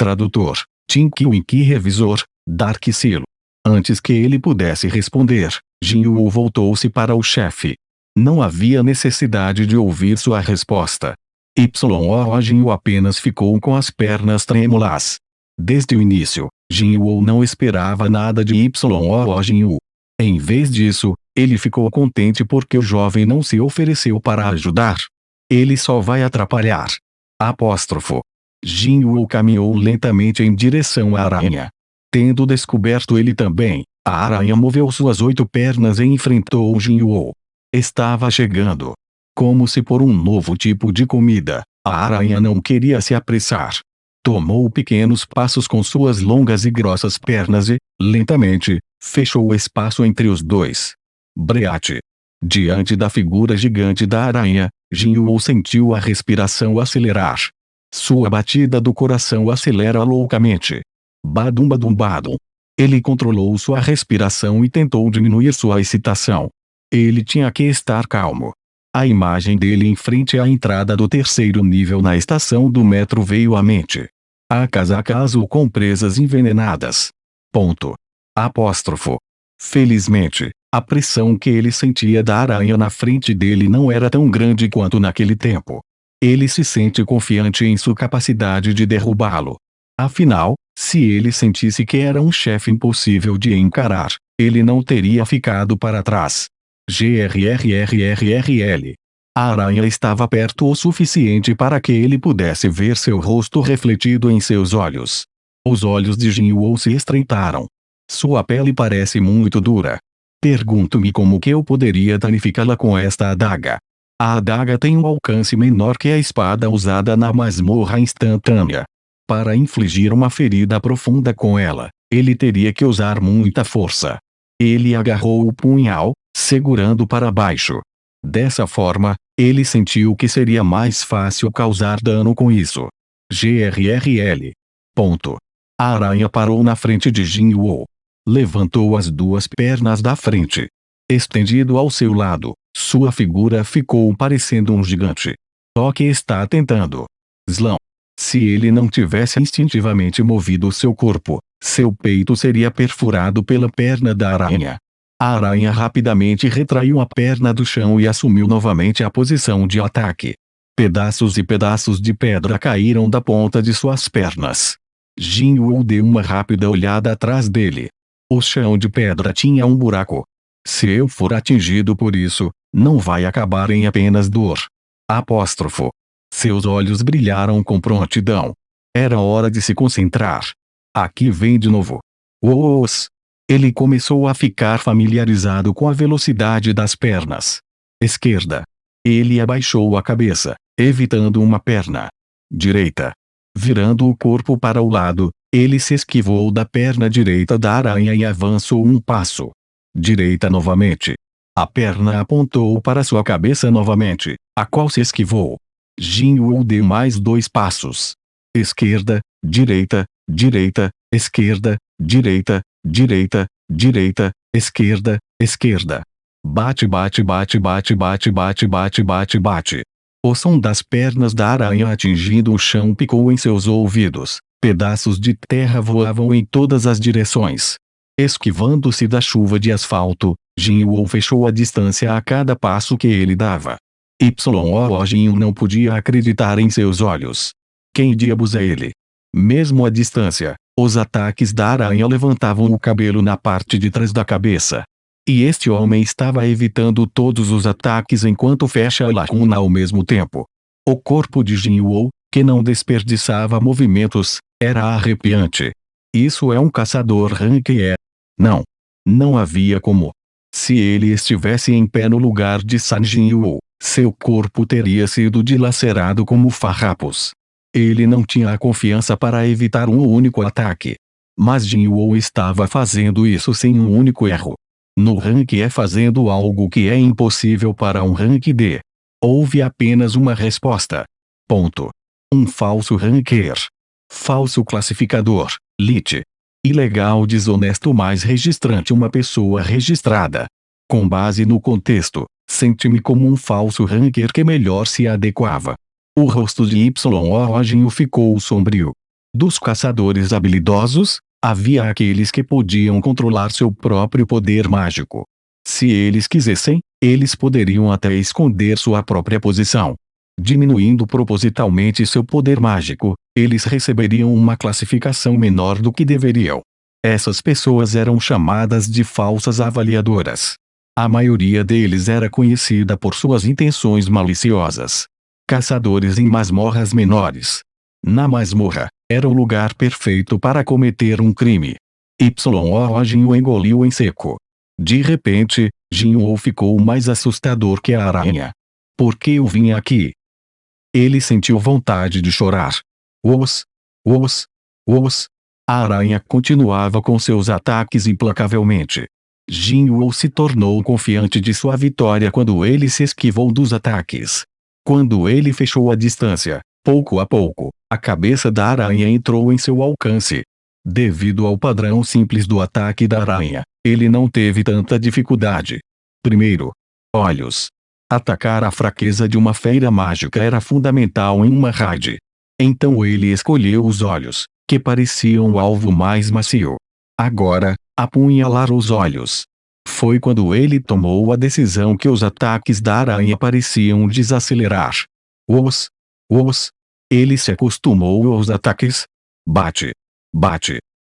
Tradutor, Tinky Winky. Revisor, Dark Silo. Antes que ele pudesse responder, Jin-Woo voltou-se para o chefe. Não havia necessidade de ouvir sua resposta. Jin-Woo apenas ficou com as pernas trêmulas. Desde o início, Jin-Woo não esperava nada de Jin-Woo. Em vez disso, ele ficou contente porque o jovem não se ofereceu para ajudar. Ele só vai atrapalhar. Jin-Woo caminhou lentamente em direção à aranha. Tendo descoberto ele também, a aranha moveu suas 8 pernas e enfrentou Jin-Woo. Estava chegando. Como se por um novo tipo de comida, a aranha não queria se apressar. Tomou pequenos passos com suas longas e grossas pernas e, lentamente, fechou o espaço entre os dois. Breate. Diante da figura gigante da aranha, Jin-Woo sentiu a respiração acelerar. Sua batida do coração acelera loucamente. Badum badum badum. Ele controlou sua respiração e tentou diminuir sua excitação. Ele tinha que estar calmo. A imagem dele em frente à entrada do 3º nível na estação do metro veio à mente. A casaca azul com presas envenenadas. Felizmente, a pressão que ele sentia da aranha na frente dele não era tão grande quanto naquele tempo. Ele se sente confiante em sua capacidade de derrubá-lo. Afinal, se ele sentisse que era um chefe impossível de encarar, ele não teria ficado para trás. Grrrrrrl. A aranha estava perto o suficiente para que ele pudesse ver seu rosto refletido em seus olhos. Os olhos de Jin-Woo se estreitaram. Sua pele parece muito dura. Pergunto-me como que eu poderia danificá-la com esta adaga. A adaga tem um alcance menor que a espada usada na masmorra instantânea. Para infligir uma ferida profunda com ela, ele teria que usar muita força. Ele agarrou o punhal, segurando para baixo. Dessa forma, ele sentiu que seria mais fácil causar dano com isso. Grrrl. A aranha parou na frente de Jin-Woo. Levantou as 2 pernas da frente. Estendido ao seu lado, sua figura ficou parecendo um gigante. Só que está tentando. Slam. Se ele não tivesse instintivamente movido seu corpo, seu peito seria perfurado pela perna da aranha. A aranha rapidamente retraiu a perna do chão e assumiu novamente a posição de ataque. Pedaços e pedaços de pedra caíram da ponta de suas pernas. Jin-Woo deu uma rápida olhada atrás dele. O chão de pedra tinha um buraco. Se eu for atingido por isso, não vai acabar em apenas dor. Seus olhos brilharam com prontidão. Era hora de se concentrar. Aqui vem de novo. Uos! Ele começou a ficar familiarizado com a velocidade das pernas. Esquerda. Ele abaixou a cabeça, evitando uma perna. Direita. Virando o corpo para o lado, ele se esquivou da perna direita da aranha e avançou um passo. Direita novamente. A perna apontou para sua cabeça novamente, a qual se esquivou. Jin-Woo deu mais 2 passos. Esquerda, direita, direita, esquerda, direita, direita, direita, esquerda, esquerda. Bate bate bate bate bate bate bate bate bate. O som das pernas da aranha atingindo o chão picou em seus ouvidos. Pedaços de terra voavam em todas as direções. Esquivando-se da chuva de asfalto, Jin-Woo fechou a distância a cada passo que ele dava. Jin não podia acreditar em seus olhos. Quem diabos é ele? Mesmo à distância, os ataques da aranha levantavam o cabelo na parte de trás da cabeça. E este homem estava evitando todos os ataques enquanto fecha a lacuna ao mesmo tempo. O corpo de Jin-Woo, que não desperdiçava movimentos, era arrepiante. Isso é um caçador rank E. Não. Não havia como. Se ele estivesse em pé no lugar de San Jin-Woo, seu corpo teria sido dilacerado como farrapos. Ele não tinha a confiança para evitar um único ataque. Mas Jin-Woo estava fazendo isso sem um único erro. No rank E fazendo algo que é impossível para um rank D. Houve apenas uma resposta. Um falso ranker. Falso classificador, lit. Ilegal, desonesto, mas registrante, uma pessoa registrada. Com base no contexto, senti-me como um falso ranker que melhor se adequava. O rosto de Jin ficou sombrio. Dos caçadores habilidosos, havia aqueles que podiam controlar seu próprio poder mágico. Se eles quisessem, eles poderiam até esconder sua própria posição. Diminuindo propositalmente seu poder mágico, eles receberiam uma classificação menor do que deveriam. Essas pessoas eram chamadas de falsas avaliadoras. A maioria deles era conhecida por suas intenções maliciosas. Caçadores em masmorras menores. Na masmorra, era o lugar perfeito para cometer um crime. Jinwoo engoliu em seco. De repente, Jinwoo ficou mais assustador que a aranha. Por que eu vim aqui? Ele sentiu vontade de chorar. Os. A aranha continuava com seus ataques implacavelmente. Jinwoo se tornou confiante de sua vitória quando ele se esquivou dos ataques. Quando ele fechou a distância, pouco a pouco, a cabeça da aranha entrou em seu alcance. Devido ao padrão simples do ataque da aranha, ele não teve tanta dificuldade. Primeiro, olhos. Atacar a fraqueza de uma fera mágica era fundamental em uma raid. Então ele escolheu os olhos, que pareciam o alvo mais macio. Agora, apunhalar os olhos. Foi quando ele tomou a decisão que os ataques da aranha pareciam desacelerar. Ele se acostumou aos ataques. Bate.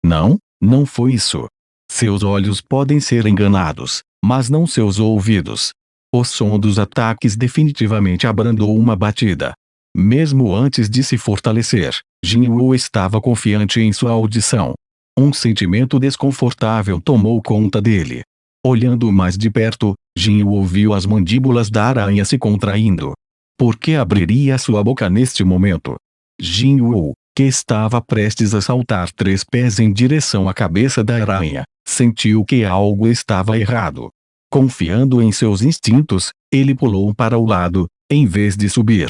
Não foi isso. Seus olhos podem ser enganados, mas não seus ouvidos. O som dos ataques definitivamente abrandou uma batida. Mesmo antes de se fortalecer, Jinwoo estava confiante em sua audição. Um sentimento desconfortável tomou conta dele. Olhando mais de perto, Jinwoo viu as mandíbulas da aranha se contraindo. Por que abriria sua boca neste momento? Jinwoo, que estava prestes a saltar 3 pés em direção à cabeça da aranha, sentiu que algo estava errado. Confiando em seus instintos, ele pulou para o lado, em vez de subir.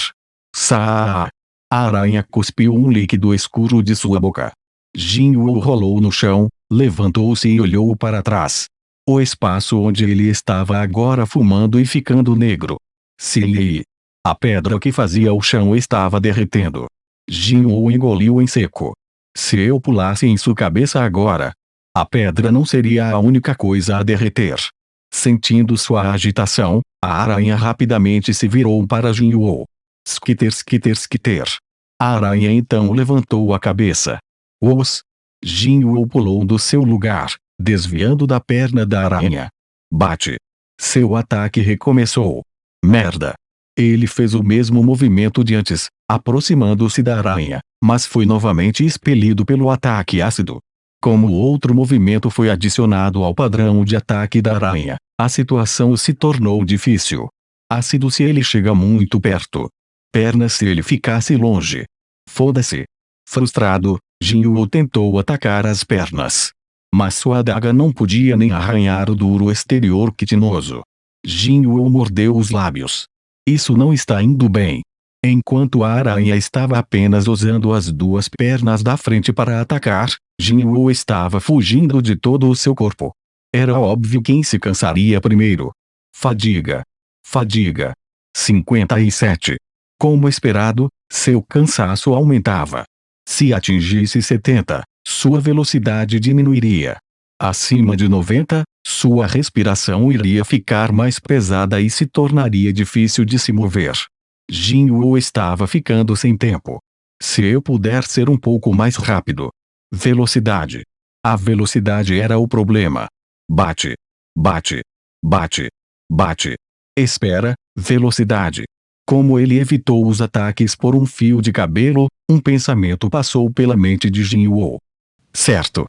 A aranha cuspiu um líquido escuro de sua boca. Jinwoo rolou no chão, levantou-se e olhou para trás. O espaço onde ele estava agora fumando e ficando negro. A pedra que fazia o chão estava derretendo. Jinwoo engoliu em seco. Se eu pulasse em sua cabeça agora, a pedra não seria a única coisa a derreter. Sentindo sua agitação, a aranha rapidamente se virou para Jinwoo. Skitter. A aranha então levantou a cabeça. Jinwoo pulou do seu lugar, desviando da perna da aranha. Bate. Seu ataque recomeçou. Merda. Ele fez o mesmo movimento de antes, aproximando-se da aranha, mas foi novamente expelido pelo ataque ácido. Como outro movimento foi adicionado ao padrão de ataque da aranha, a situação se tornou difícil. Ácido se ele chega muito perto. Perna se ele ficasse longe. Foda-se. Frustrado, Jinwoo tentou atacar as pernas. Mas sua adaga não podia nem arranhar o duro exterior quitinoso. Jinwoo mordeu os lábios. Isso não está indo bem. Enquanto a aranha estava apenas usando as 2 pernas da frente para atacar, Jinwoo estava fugindo de todo o seu corpo. Era óbvio quem se cansaria primeiro. Fadiga. 57. Como esperado, seu cansaço aumentava. Se atingisse 70, sua velocidade diminuiria. Acima de 90, sua respiração iria ficar mais pesada e se tornaria difícil de se mover. Jinwoo estava ficando sem tempo. Se eu puder ser um pouco mais rápido. Velocidade. A velocidade era o problema. Bate. Espera, velocidade. Como ele evitou os ataques por um fio de cabelo, um pensamento passou pela mente de Jinwoo. Certo.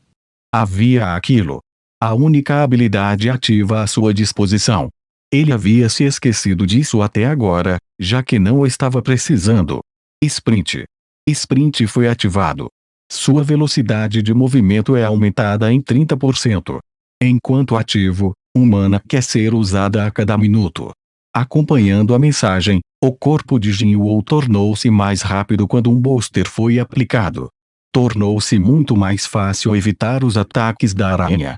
Havia aquilo. A única habilidade ativa à sua disposição. Ele havia se esquecido disso até agora, já que não o estava precisando. Sprint. Sprint foi ativado. Sua velocidade de movimento é aumentada em 30%. Enquanto ativo, humana quer ser usada a cada minuto. Acompanhando a mensagem, o corpo de Jinwoo tornou-se mais rápido quando um booster foi aplicado. Tornou-se muito mais fácil evitar os ataques da aranha.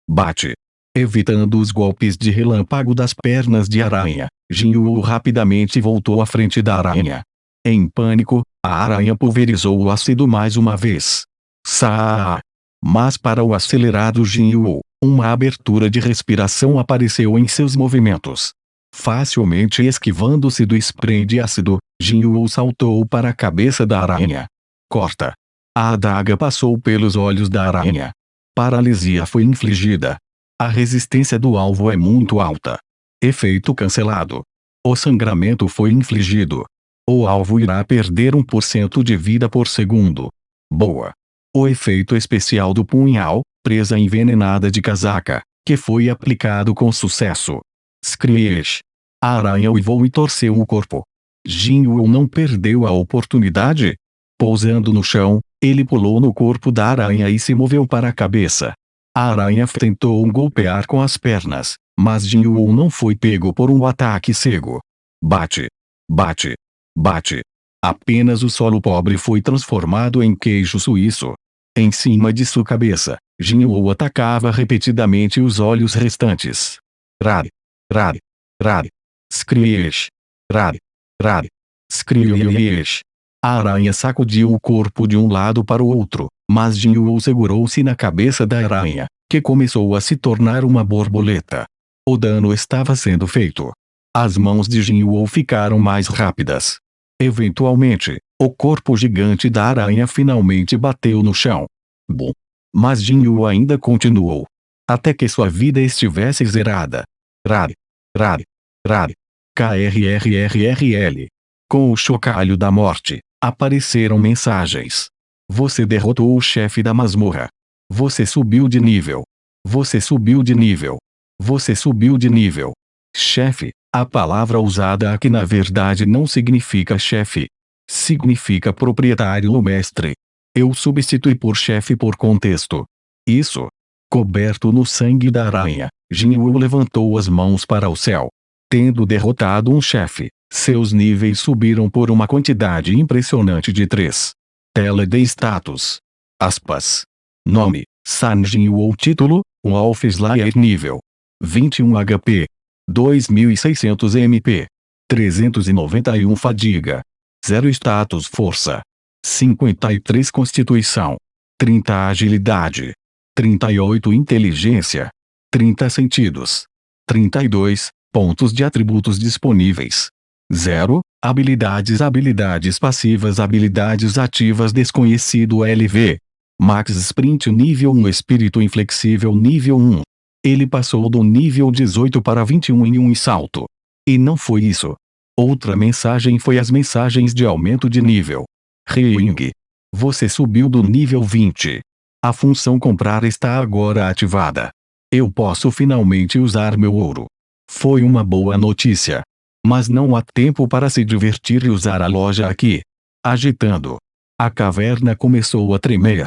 Bate. Evitando os golpes de relâmpago das pernas de aranha, Jinwoo rapidamente voltou à frente da aranha. Em pânico, a aranha pulverizou o ácido mais uma vez. Saa! Mas para o acelerado Jinwoo, uma abertura de respiração apareceu em seus movimentos. Facilmente esquivando-se do spray de ácido, Jinwoo saltou para a cabeça da aranha. Corta! A adaga passou pelos olhos da aranha. Paralisia foi infligida. A resistência do alvo é muito alta. Efeito cancelado. O sangramento foi infligido. O alvo irá perder 1% de vida por segundo. Boa. O efeito especial do punhal, presa envenenada de casaca, que foi aplicado com sucesso. Screech. A aranha uivou e torceu o corpo. Jinwoo não perdeu a oportunidade. Pousando no chão, ele pulou no corpo da aranha e se moveu para a cabeça. A aranha tentou golpear com as pernas, mas Jinwoo não foi pego por um ataque cego. Bate. Bate. Bate. Apenas o solo pobre foi transformado em queijo suíço. Em cima de sua cabeça, Jinwoo atacava repetidamente os olhos restantes. Rar. Rar. Rar. Screech. Rar. Rar. Screech. A aranha sacudiu o corpo de um lado para o outro, mas Jinwoo segurou-se na cabeça da aranha, que começou a se tornar uma borboleta. O dano estava sendo feito. As mãos de Jinwoo ficaram mais rápidas. Eventualmente, o corpo gigante da aranha finalmente bateu no chão. Bom. Mas Jinwoo ainda continuou. Até que sua vida estivesse zerada. Rar. Rar. Rar. KRRRRL. Com o chocalho da morte, apareceram mensagens. Você derrotou o chefe da masmorra. Você subiu de nível. Você subiu de nível. Você subiu de nível. Chefe, a palavra usada aqui na verdade não significa chefe. Significa proprietário ou mestre. Eu substituí por chefe por contexto. Isso. Coberto no sangue da aranha, Jinwoo levantou as mãos para o céu. Tendo derrotado um chefe, seus níveis subiram por uma quantidade impressionante de 3. Tela de status. Aspas. Nome: San Jinwoo. Título: Wolf Slayer. Nível: 21 HP. 2600 MP. 391 Fadiga. 0 Status Força. 53 Constituição. 30 Agilidade. 38 Inteligência. 30 Sentidos. 32 Pontos de atributos disponíveis. 0. Habilidades. Habilidades passivas. Habilidades ativas. Desconhecido LV. Max Sprint nível 1. Espírito inflexível nível 1. Ele passou do nível 18 para 21 em um salto. E não foi isso. Outra mensagem foi as mensagens de aumento de nível. Ring. Você subiu do nível 20. A função comprar está agora ativada. Eu posso finalmente usar meu ouro. Foi uma boa notícia. Mas não há tempo para se divertir e usar a loja aqui. Agitando. A caverna começou a tremer.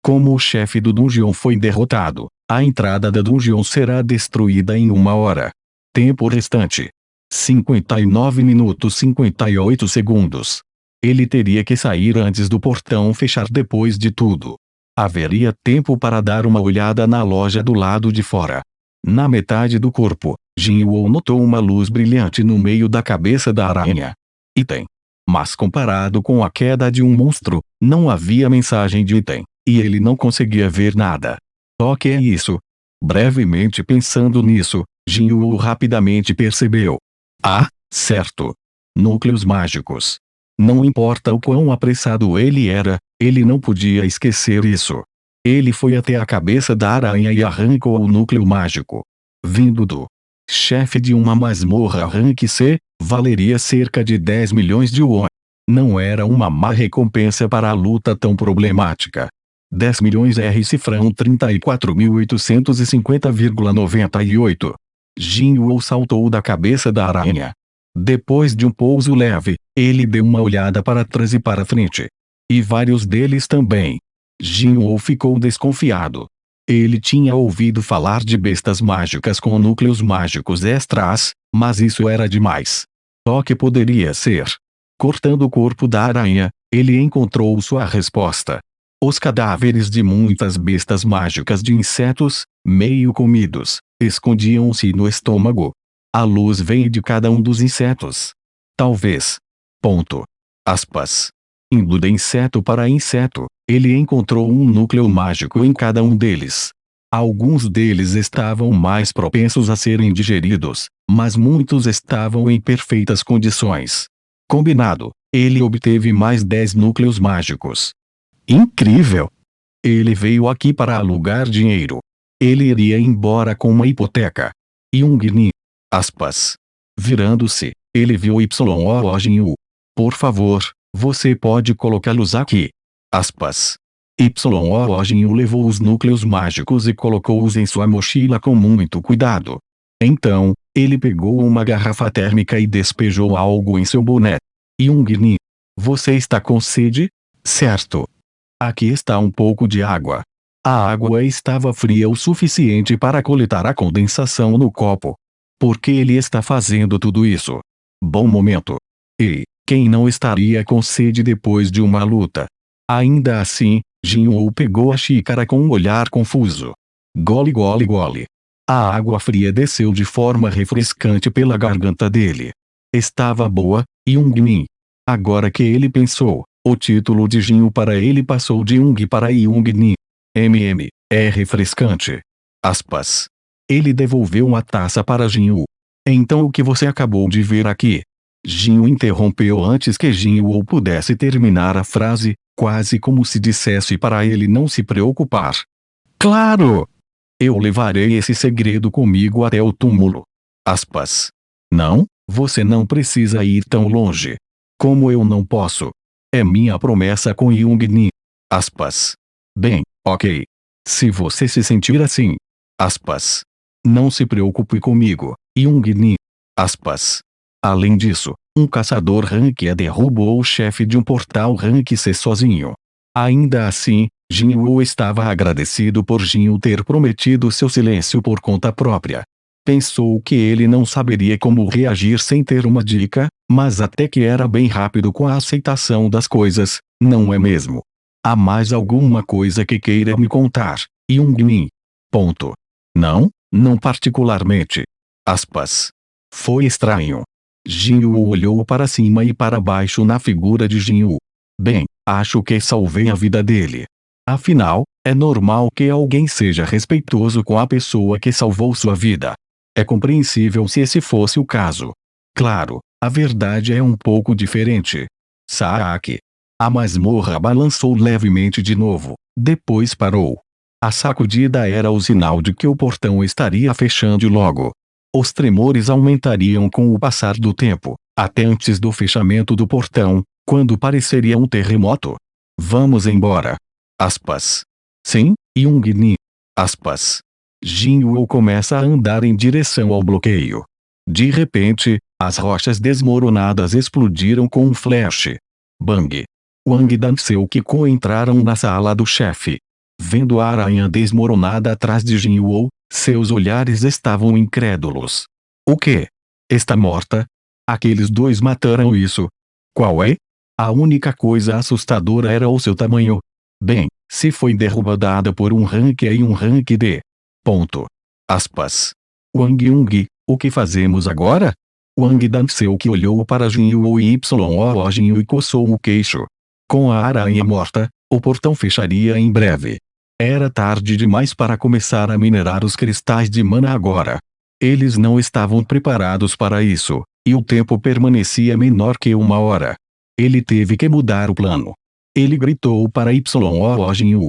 Como o chefe do dungeon foi derrotado, a entrada da dungeon será destruída em 1 hora. Tempo restante: 59 minutos 58 segundos. Ele teria que sair antes do portão fechar. Depois de tudo, haveria tempo para dar uma olhada na loja do lado de fora. Na metade do corpo, Jinwoo notou uma luz brilhante no meio da cabeça da aranha. Item. Mas comparado com a queda de um monstro, não havia mensagem de item, e ele não conseguia ver nada. O que é isso? Brevemente pensando nisso, Jinwoo rapidamente percebeu. Ah, certo. Núcleos mágicos. Não importa o quão apressado ele era, ele não podia esquecer isso. Ele foi até a cabeça da aranha e arrancou o núcleo mágico. Vindo do chefe de uma masmorra rank C, valeria cerca de 10 milhões de won. Não era uma má recompensa para a luta tão problemática. 10 milhões cifrão 34.850,98. Jinwoo saltou da cabeça da aranha. Depois de um pouso leve, ele deu uma olhada para trás e para frente. E vários deles também. Jinwoo ficou desconfiado. Ele tinha ouvido falar de bestas mágicas com núcleos mágicos extras, mas isso era demais. Só que poderia ser. Cortando o corpo da aranha, ele encontrou sua resposta. Os cadáveres de muitas bestas mágicas de insetos, meio comidos, escondiam-se no estômago. A luz veio de cada um dos insetos. Talvez. Ponto. Aspas. Indo de inseto para inseto, ele encontrou um núcleo mágico em cada um deles. Alguns deles estavam mais propensos a serem digeridos, mas muitos estavam em perfeitas condições. Combinado, ele obteve mais 10 núcleos mágicos. Incrível! Ele veio aqui para alugar dinheiro. Ele iria embora com uma hipoteca. Jung-Ni. Aspas. Virando-se, ele viu Yin-Yu. Por favor, você pode colocá-los aqui. Aspas. Yin-Yu levou os núcleos mágicos e colocou-os em sua mochila com muito cuidado. Então, ele pegou uma garrafa térmica e despejou algo em seu boné. Jung-Ni. Você está com sede? Certo. Aqui está um pouco de água. A água estava fria o suficiente para coletar a condensação no copo. Por que ele está fazendo tudo isso? Bom momento. E quem não estaria com sede depois de uma luta? Ainda assim, Jin-Woo pegou a xícara com um olhar confuso. Gole gole gole. A água fria desceu de forma refrescante pela garganta dele. Estava boa, Jung-Min. Agora que ele pensou, o título de Jin-Woo para ele passou de Jung para Jung-Ni. É refrescante. Aspas. Ele devolveu uma taça para Jin-Woo. Então o que você acabou de ver aqui? Jin-Woo interrompeu antes que Jin-Woo pudesse terminar a frase, quase como se dissesse para ele não se preocupar. Claro! Eu levarei esse segredo comigo até o túmulo. Aspas. Não, você não precisa ir tão longe. Como eu não posso? É minha promessa com Jung-Ni. Aspas. Bem, ok. Se você se sentir assim. Aspas. Não se preocupe comigo, Jung-Ni. Aspas. Além disso, um caçador rank E derrubou o chefe de um portal rank C sozinho. Ainda assim, Jin-Woo estava agradecido por Jin-Woo ter prometido seu silêncio por conta própria. Pensou que ele não saberia como reagir sem ter uma dica, mas até que era bem rápido com a aceitação das coisas, não é mesmo? Há mais alguma coisa que queira me contar, Jung-Min? Ponto. Não particularmente. Aspas. Foi estranho. Jin-Woo olhou para cima e para baixo na figura de Jin-Woo. Bem, acho que salvei a vida dele. Afinal, é normal que alguém seja respeitoso com a pessoa que salvou sua vida. É compreensível se esse fosse o caso. Claro, a verdade é um pouco diferente. Saque. A masmorra balançou levemente de novo, depois parou. A sacudida era o sinal de que o portão estaria fechando logo. Os tremores aumentariam com o passar do tempo, até antes do fechamento do portão, quando pareceria um terremoto. Vamos embora. Aspas. Sim, Jung-Ni. Aspas. Jin-Woo começa a andar em direção ao bloqueio. De repente, as rochas desmoronadas explodiram com um flash. Bang. Wang Dan e seu Kiko entraram na sala do chefe. Vendo a aranha desmoronada atrás de Jin-Woo, seus olhares estavam incrédulos. O quê? Está morta? Aqueles dois mataram isso. Qual é? A única coisa assustadora era o seu tamanho. Bem, se foi derrubada por um rank E e um rank D. Ponto. Aspas. Wang Yung, o que fazemos agora? Wang Dan Seuk olhou para Jin-Woo e Jin-Woo e coçou o queixo. Com a aranha morta, o portão fecharia em breve. Era tarde demais para começar a minerar os cristais de mana agora. Eles não estavam preparados para isso, e o tempo permanecia menor que uma hora. Ele teve que mudar o plano. Ele gritou para Jin-Woo.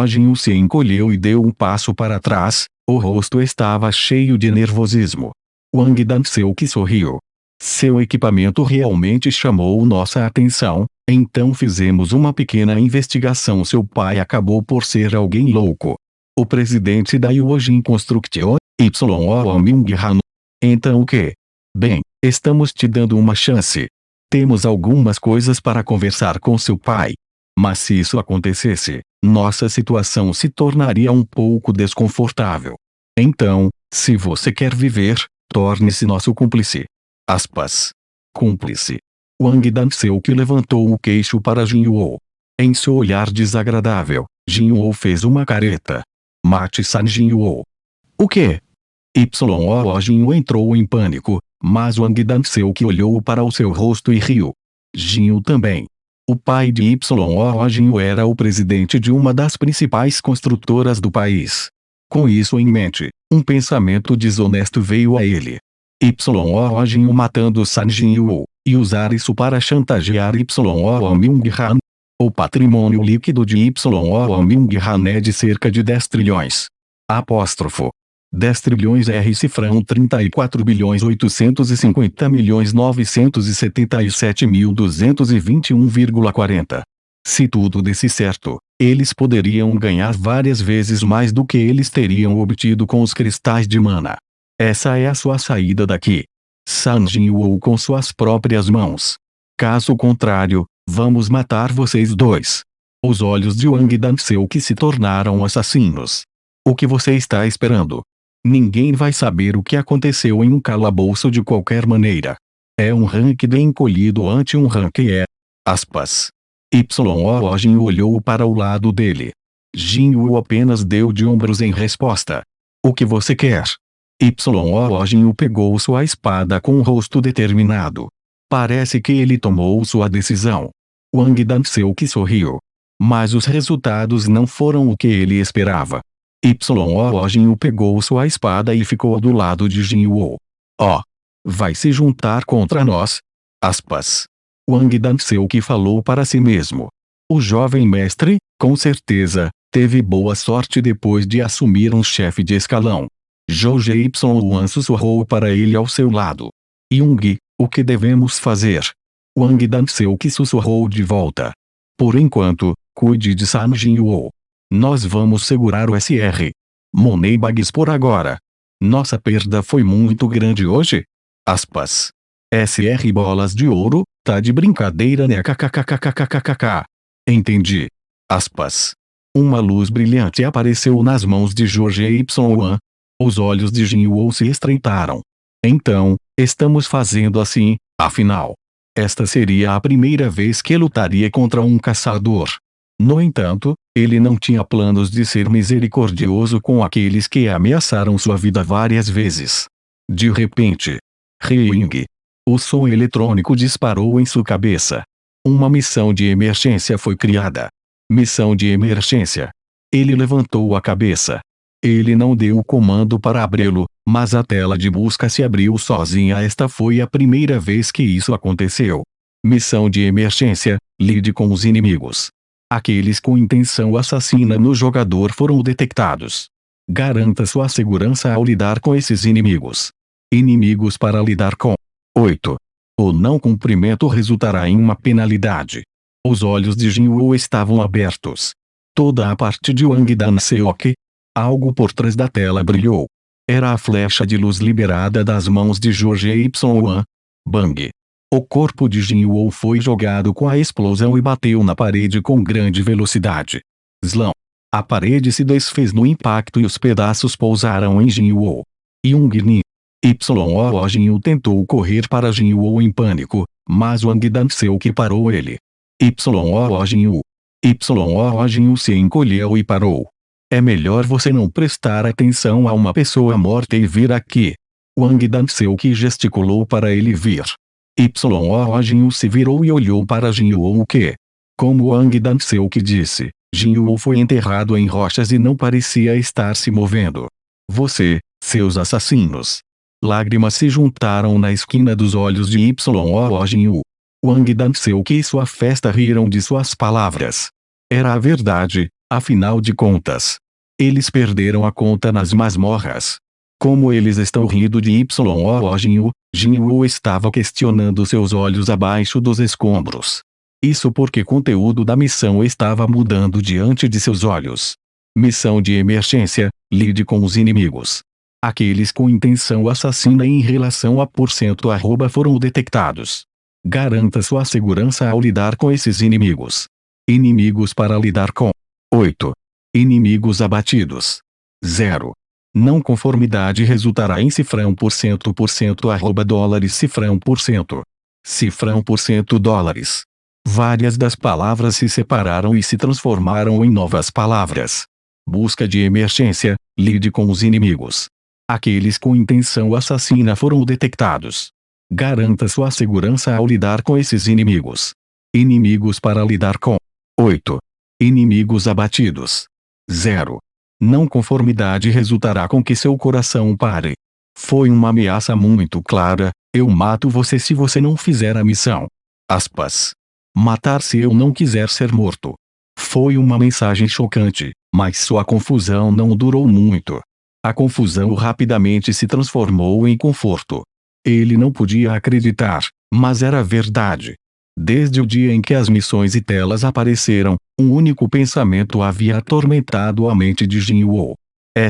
Jin-Woo se encolheu e deu um passo para trás, o rosto estava cheio de nervosismo. Wang Dan Seuk sorriu. Seu equipamento realmente chamou nossa atenção, então fizemos uma pequena investigação. Seu pai acabou por ser alguém louco. O presidente da Yuojin Construction, Myung-Han. Então o que? Bem, estamos te dando uma chance. Temos algumas coisas para conversar com seu pai. Mas se isso acontecesse, nossa situação se tornaria um pouco desconfortável. Então, se você quer viver, torne-se nosso cúmplice. Aspas. Cúmplice. Wang Danseok levantou o queixo para Jin Yuo. Em seu olhar desagradável, Jin Yuo fez uma careta. Mate-san Jin Yuo. O quê? Jin Yuo entrou em pânico, mas Wang Danseok olhou para o seu rosto e riu. Jin Yuo também. O pai de Jin Yuo era o presidente de uma das principais construtoras do país. Com isso em mente, um pensamento desonesto veio a ele. Jin Yuo matando San Jin Yuo, e usar isso para chantagear Myung-han. O patrimônio líquido de Myung-han é de cerca de 10 trilhões. Apóstrofo. 10 trilhões R cifrão 34.850.977.221,40. Se tudo desse certo, eles poderiam ganhar várias vezes mais do que eles teriam obtido com os cristais de mana. Essa é a sua saída daqui. San Jin Yuo com suas próprias mãos. Caso contrário, vamos matar vocês dois. Os olhos de Wang Danseok se tornaram assassinos. O que você está esperando? Ninguém vai saber o que aconteceu em um calabouço de qualquer maneira. É um ranking encolhido ante um ranking aspas. Jin olhou para o lado dele. Jin Yuo apenas deu de ombros em resposta. O que você quer? Jin pegou sua espada com um rosto determinado. Parece que ele tomou sua decisão. Wang Danseok sorriu. Mas os resultados não foram o que ele esperava. Jin pegou sua espada e ficou do lado de Jin Yuo. Oh! Vai se juntar contra nós? Aspas. Wang Danseok falou para si mesmo. O jovem mestre, com certeza, teve boa sorte depois de assumir um chefe de escalão. Zhou Jun sussurrou para ele ao seu lado. Young, o que devemos fazer? Wang Danseok sussurrou de volta. Por enquanto, cuide de San Jin Yuo. Nós vamos segurar o Sr. Moneybags por agora. Nossa perda foi muito grande hoje? Aspas. Sr. Bolas de Ouro, tá de brincadeira né kkkkkkkk. Entendi. Aspas. Uma luz brilhante apareceu nas mãos de George Y. Os olhos de Jin Yuo se estreitaram. Então, estamos fazendo assim, afinal. Esta seria a primeira vez que lutaria contra um caçador. No entanto, ele não tinha planos de ser misericordioso com aqueles que ameaçaram sua vida várias vezes. De repente, ring. O som eletrônico disparou em sua cabeça. Uma missão de emergência foi criada. Missão de emergência. Ele levantou a cabeça. Ele não deu o comando para abri-lo, mas a tela de busca se abriu sozinha. Esta foi a primeira vez que isso aconteceu. Missão de emergência, lide com os inimigos. Aqueles com intenção assassina no jogador foram detectados. Garanta sua segurança ao lidar com esses inimigos. Inimigos para lidar com. 8. O não cumprimento resultará em uma penalidade. Os olhos de Jin Yuo estavam abertos. Toda a parte de Wang Danseok. Algo por trás da tela brilhou. Era a flecha de luz liberada das mãos de George Y. Bang. O corpo de Jin Yuo foi jogado com a explosão e bateu na parede com grande velocidade. Slam. A parede se desfez no impacto e os pedaços pousaram em Jin Yuo. Jin Yuo tentou correr para Jin Yuo em pânico, mas Wang Danseok parou ele. Jin Yuo se encolheu e parou. É melhor você não prestar atenção a uma pessoa morta e vir aqui. Wang Danseok gesticulou para ele vir. Jin Yuo se virou e olhou para Jin Yuo. O que? Como Wang Danseok disse, Jin Yuo foi enterrado em rochas e não parecia estar se movendo. Você, seus assassinos. Lágrimas se juntaram na esquina dos olhos de Jin Yuo. Wang Danseok e sua festa riram de suas palavras. Era a verdade, afinal de contas. Eles perderam a conta nas masmorras. Como eles estão rindo de Jin Yuo estava questionando seus olhos abaixo dos escombros. Isso porque o conteúdo da missão estava mudando diante de seus olhos. Missão de emergência, lide com os inimigos. Aqueles com intenção assassina em relação a %, foram detectados. Garanta sua segurança ao lidar com esses inimigos. Inimigos para lidar com. 8. Inimigos abatidos. 0. Não conformidade resultará em cifrão %, dólares cifrão %. Cifrão por $100. Várias das palavras se separaram e se transformaram em novas palavras. Busca de emergência, lide com os inimigos. Aqueles com intenção assassina foram detectados. Garanta sua segurança ao lidar com esses inimigos. Inimigos para lidar com. 8. Inimigos abatidos. 0. Não conformidade resultará com que seu coração pare. Foi uma ameaça muito clara: eu mato você se você não fizer a missão. Aspas. Matar se eu não quiser ser morto. Foi uma mensagem chocante, mas sua confusão não durou muito. A confusão rapidamente se transformou em conforto. Ele não podia acreditar, mas era verdade. Desde o dia em que as missões e telas apareceram, um único pensamento havia atormentado a mente de Jin-Woo.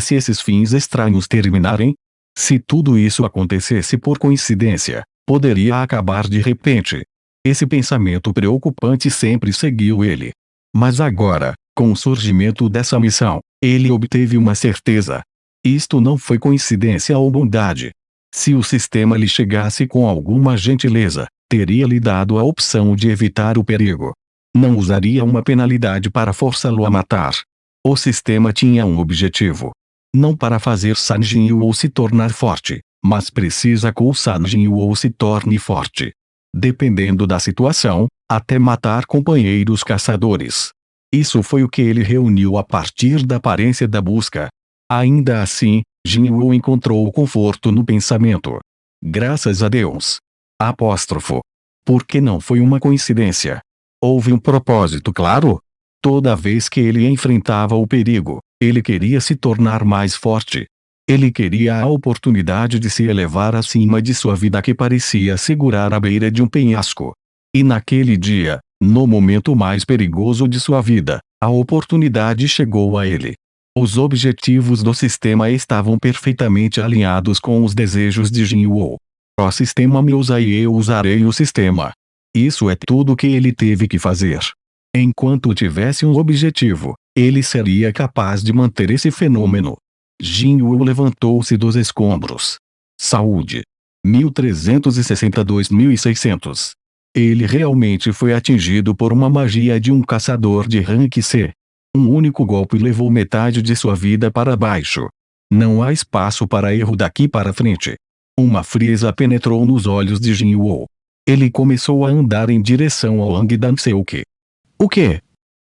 Se esses fins estranhos terminarem? Se tudo isso acontecesse por coincidência, poderia acabar de repente. Esse pensamento preocupante sempre seguiu ele. Mas agora, com o surgimento dessa missão, ele obteve uma certeza. Isto não foi coincidência ou bondade. Se o sistema lhe chegasse com alguma gentileza, teria lhe dado a opção de evitar o perigo. Não usaria uma penalidade para forçá-lo a matar. O sistema tinha um objetivo. Não para fazer San Jin-Woo se tornar forte, mas precisa que o San Jin-Woo se torne forte. Dependendo da situação, até matar companheiros caçadores. Isso foi o que ele reuniu a partir da aparência da busca. Ainda assim, Jin-Woo encontrou conforto no pensamento. Graças a Deus. Apóstrofo. Porque não foi uma coincidência. Houve um propósito claro. Toda vez que ele enfrentava o perigo, ele queria se tornar mais forte. Ele queria a oportunidade de se elevar acima de sua vida que parecia segurar à beira de um penhasco. E naquele dia, no momento mais perigoso de sua vida, a oportunidade chegou a ele. Os objetivos do sistema estavam perfeitamente alinhados com os desejos de Jin-Woo. O sistema me usa e eu usarei o sistema. Isso é tudo que ele teve que fazer. Enquanto tivesse um objetivo, ele seria capaz de manter esse fenômeno. Jin-Woo levantou-se dos escombros. Saúde. 1362.600. Ele realmente foi atingido por uma magia de um caçador de rank C. Um único golpe levou metade de sua vida para baixo. Não há espaço para erro daqui para frente. Uma frieza penetrou nos olhos de Jin-Woo. Ele começou a andar em direção ao Hangdan-seok. O quê?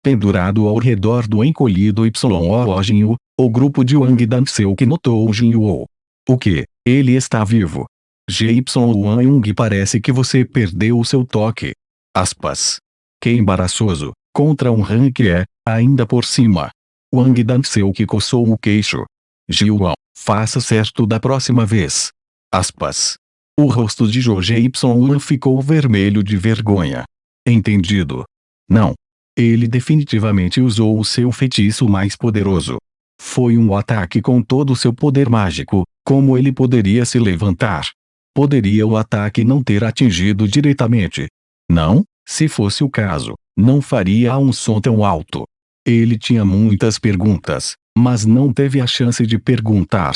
Pendurado ao redor do encolhido Yoo Jin-Woo, o grupo de Hangdan-seok notou Jin-Woo. O que? Ele está vivo. Jyong parece que você perdeu o seu toque. Aspas. Que embaraçoso, contra um rank ainda por cima. O Hangdan-seok coçou o queixo. Jyong, faça certo da próxima vez. Aspas. O rosto de Jyong ficou vermelho de vergonha. Entendido. Não. Ele definitivamente usou o seu feitiço mais poderoso. Foi um ataque com todo o seu poder mágico. Como ele poderia se levantar? Poderia o ataque não ter atingido diretamente? Não, se fosse o caso, não faria um som tão alto. Ele tinha muitas perguntas, mas não teve a chance de perguntar.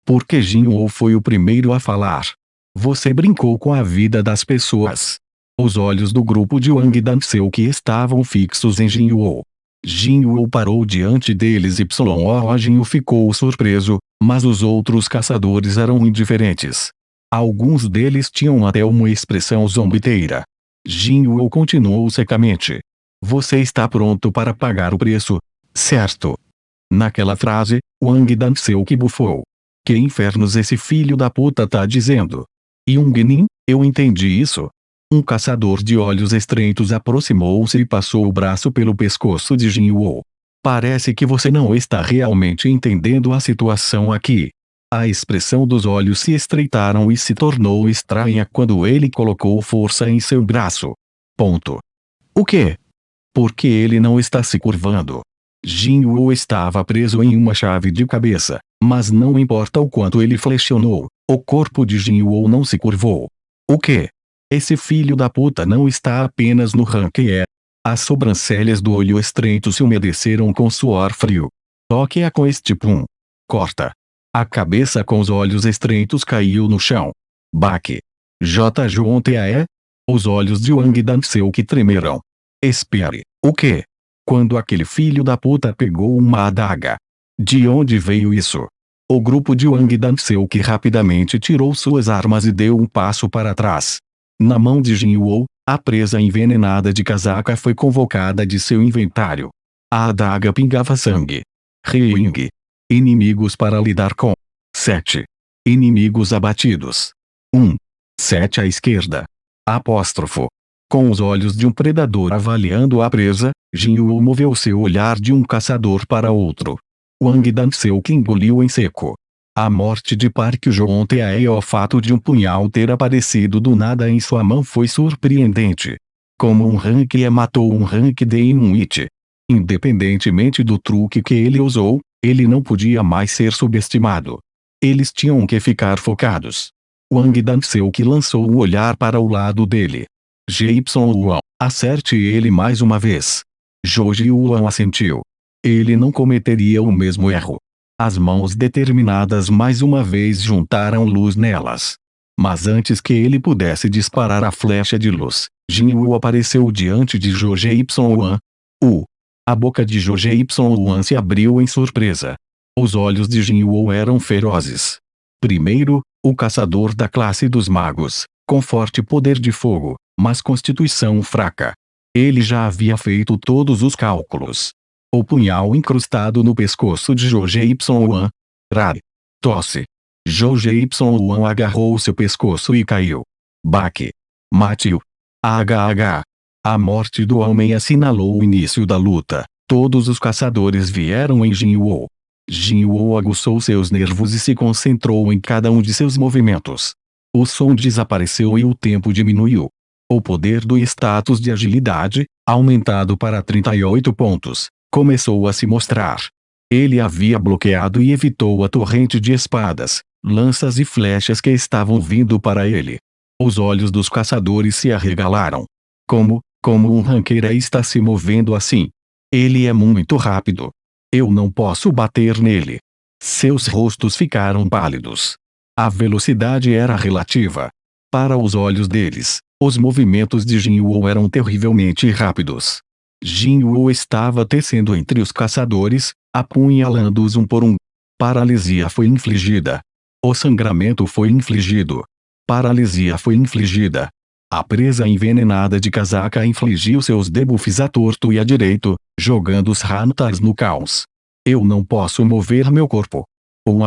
Porque Jin-Woo foi o primeiro a falar. Você brincou com a vida das pessoas. Os olhos do grupo de Hangdan-seok estavam fixos em Jin-Woo. Jin-Woo parou diante deles e Jin-Woo ficou surpreso, mas os outros caçadores eram indiferentes. Alguns deles tinham até uma expressão zombeteira. Jin-Woo continuou secamente. Você está pronto para pagar o preço, certo? Naquela frase, o Hangdan-seok bufou. Que infernos esse filho da puta tá dizendo? Young-nin, eu entendi isso. Um caçador de olhos estreitos aproximou-se e passou o braço pelo pescoço de Jin-Woo. Parece que você não está realmente entendendo a situação aqui. A expressão dos olhos se estreitaram e se tornou estranha quando ele colocou força em seu braço. Ponto. O quê? Porque ele não está se curvando. Jin-Woo estava preso em uma chave de cabeça, mas não importa o quanto ele flexionou, o corpo de Jin-Woo não se curvou. O quê? Esse filho da puta não está apenas no rank E. As sobrancelhas do olho estreito se umedeceram com suor frio. Toque-a com este pum. Corta. A cabeça com os olhos estreitos caiu no chão. Baque. JJAE? Os olhos de Wang Danseu-que tremeram. Espere, o quê? Quando aquele filho da puta pegou uma adaga? De onde veio isso? O grupo de Wang Danseu-que rapidamente tirou suas armas e deu um passo para trás. Na mão de Jin Woo, a presa envenenada de casaca foi convocada de seu inventário. A adaga pingava sangue. Rying. Inimigos para lidar com. 7. Inimigos abatidos. 1. 7 à esquerda. Apóstrofo. Com os olhos de um predador avaliando a presa, Jin Woo moveu seu olhar de um caçador para outro. Wang Danseu-que engoliu em seco. A morte de Park Joon-tae e o fato de um punhal ter aparecido do nada em sua mão foi surpreendente. Como um rank E matou um rank D em um hit. Independentemente do truque que ele usou, ele não podia mais ser subestimado. Eles tinham que ficar focados. Wang Danseu-que lançou um olhar para o lado dele. Ji-Yuan, acerte ele mais uma vez. Ji-Yuan assentiu. Ele não cometeria o mesmo erro. As mãos determinadas mais uma vez juntaram luz nelas. Mas antes que ele pudesse disparar a flecha de luz, Jin Woo apareceu diante de Ji-Yuan. A boca de Ji-Yuan se abriu em surpresa. Os olhos de Jin Woo eram ferozes. Primeiro, o caçador da classe dos magos, com forte poder de fogo, mas constituição fraca. Ele já havia feito todos os cálculos. O punhal incrustado no pescoço de Ji-Yuan. Rar. Tosse. Ji-Yuan agarrou seu pescoço e caiu. Baque. Mate-o. HH. A morte do homem assinalou o início da luta. Todos os caçadores vieram em Jin Woo. Jin Woo aguçou seus nervos e se concentrou em cada um de seus movimentos. O som desapareceu e o tempo diminuiu. O poder do status de agilidade, aumentado para 38 pontos, começou a se mostrar. Ele havia bloqueado e evitou a torrente de espadas, lanças e flechas que estavam vindo para ele. Os olhos dos caçadores se arregalaram. Como um ranqueira está se movendo assim? Ele é muito rápido. Eu não posso bater nele. Seus rostos ficaram pálidos. A velocidade era relativa. Para os olhos deles, os movimentos de Jin Woo eram terrivelmente rápidos. Jin Woo estava tecendo entre os caçadores, apunhalando-os um por um. Paralisia foi infligida. O sangramento foi infligido. Paralisia foi infligida. A presa envenenada de casaca infligiu seus debuffs à torto e à direito, jogando os Hantas no caos. Eu não posso mover meu corpo.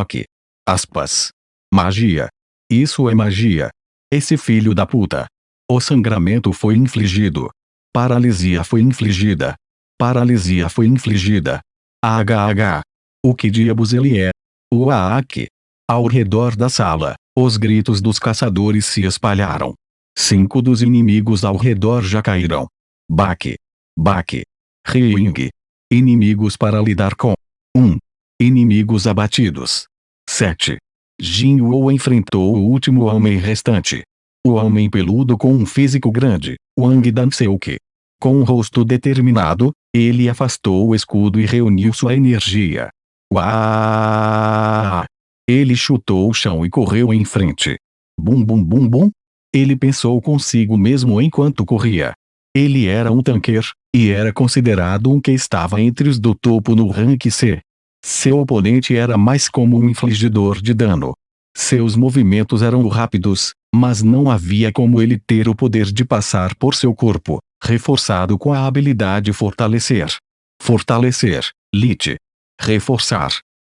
Aqui. Aspas. Magia. Isso é magia. Esse filho da puta. O sangramento foi infligido. Paralisia foi infligida. Paralisia foi infligida. HH. O que diabos ele é? Uaak. Ao redor da sala, os gritos dos caçadores se espalharam. 5 dos inimigos ao redor já caíram. Baque. Baque. Rying. Inimigos para lidar com. 1. Inimigos abatidos. 7. Jin Woo enfrentou o último homem restante. O homem peludo com um físico grande, Wang Danseu-que. Com um rosto determinado, ele afastou o escudo e reuniu sua energia. Uau! Ele chutou o chão e correu em frente. Bum bum bum bum. Ele pensou consigo mesmo enquanto corria. Ele era um tanquer, e era considerado um que estava entre os do topo no rank C. Seu oponente era mais como um infligidor de dano. Seus movimentos eram rápidos, mas não havia como ele ter o poder de passar por seu corpo, reforçado com a habilidade fortalecer. Fortalecer, Lit. Reforçar.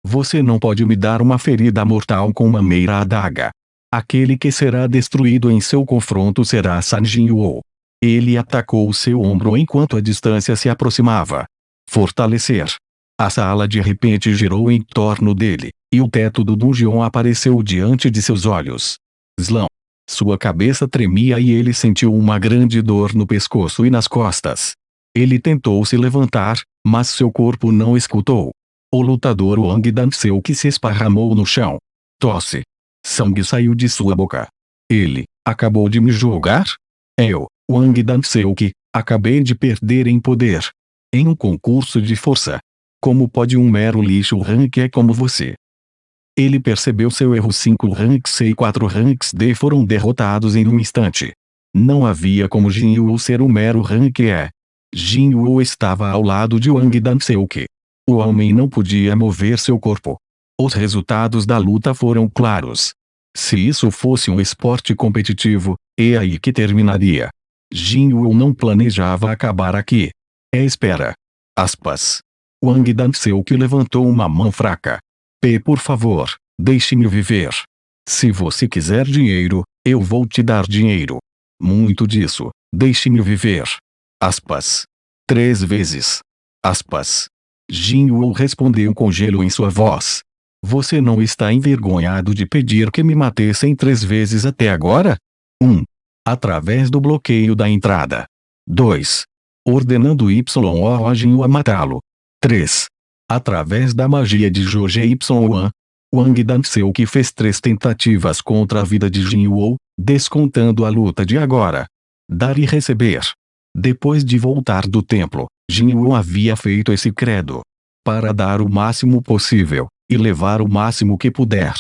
Você não pode me dar uma ferida mortal com uma meira adaga. Aquele que será destruído em seu confronto será San Jin Woo. Ele atacou seu ombro enquanto a distância se aproximava. Fortalecer. A sala de repente girou em torno dele, e o teto do dungeon apareceu diante de seus olhos. Slam. Sua cabeça tremia e ele sentiu uma grande dor no pescoço e nas costas. Ele tentou se levantar, mas seu corpo não escutou. O lutador Wang Danseu-que se esparramou no chão. Tosse. Sangue saiu de sua boca. Ele acabou de me jogar? Eu, Wang Danseu-que, acabei de perder em poder. Em um concurso de força. Como pode um mero lixo rank E como você? Ele percebeu seu erro. 5 ranks C e 4 ranks D foram derrotados em um instante. Não havia como Jin Yu ser um mero Han que é. Jin Yu estava ao lado de Wang Dan-seok. O homem não podia mover seu corpo. Os resultados da luta foram claros. Se isso fosse um esporte competitivo, é aí que terminaria. Jin Yu não planejava acabar aqui. Espera. Aspas. Wang Dan-seok levantou uma mão fraca. Por favor, deixe-me viver. Se você quiser dinheiro, eu vou te dar dinheiro. Muito disso, deixe-me viver. Aspas. 3 vezes. Aspas. Jin Yu respondeu com gelo em sua voz. Você não está envergonhado de pedir que me matessem 3 vezes até agora? 1. Através do bloqueio da entrada. 2. Ordenando Yo Jin Yu a matá-lo. 3. Através da magia de Joje Yuan. Wang Dan-seok fez 3 tentativas contra a vida de Jin Yu, descontando a luta de agora. Dar e receber. Depois de voltar do templo, Jin Yu havia feito esse credo. Para dar o máximo possível, e levar o máximo que puder.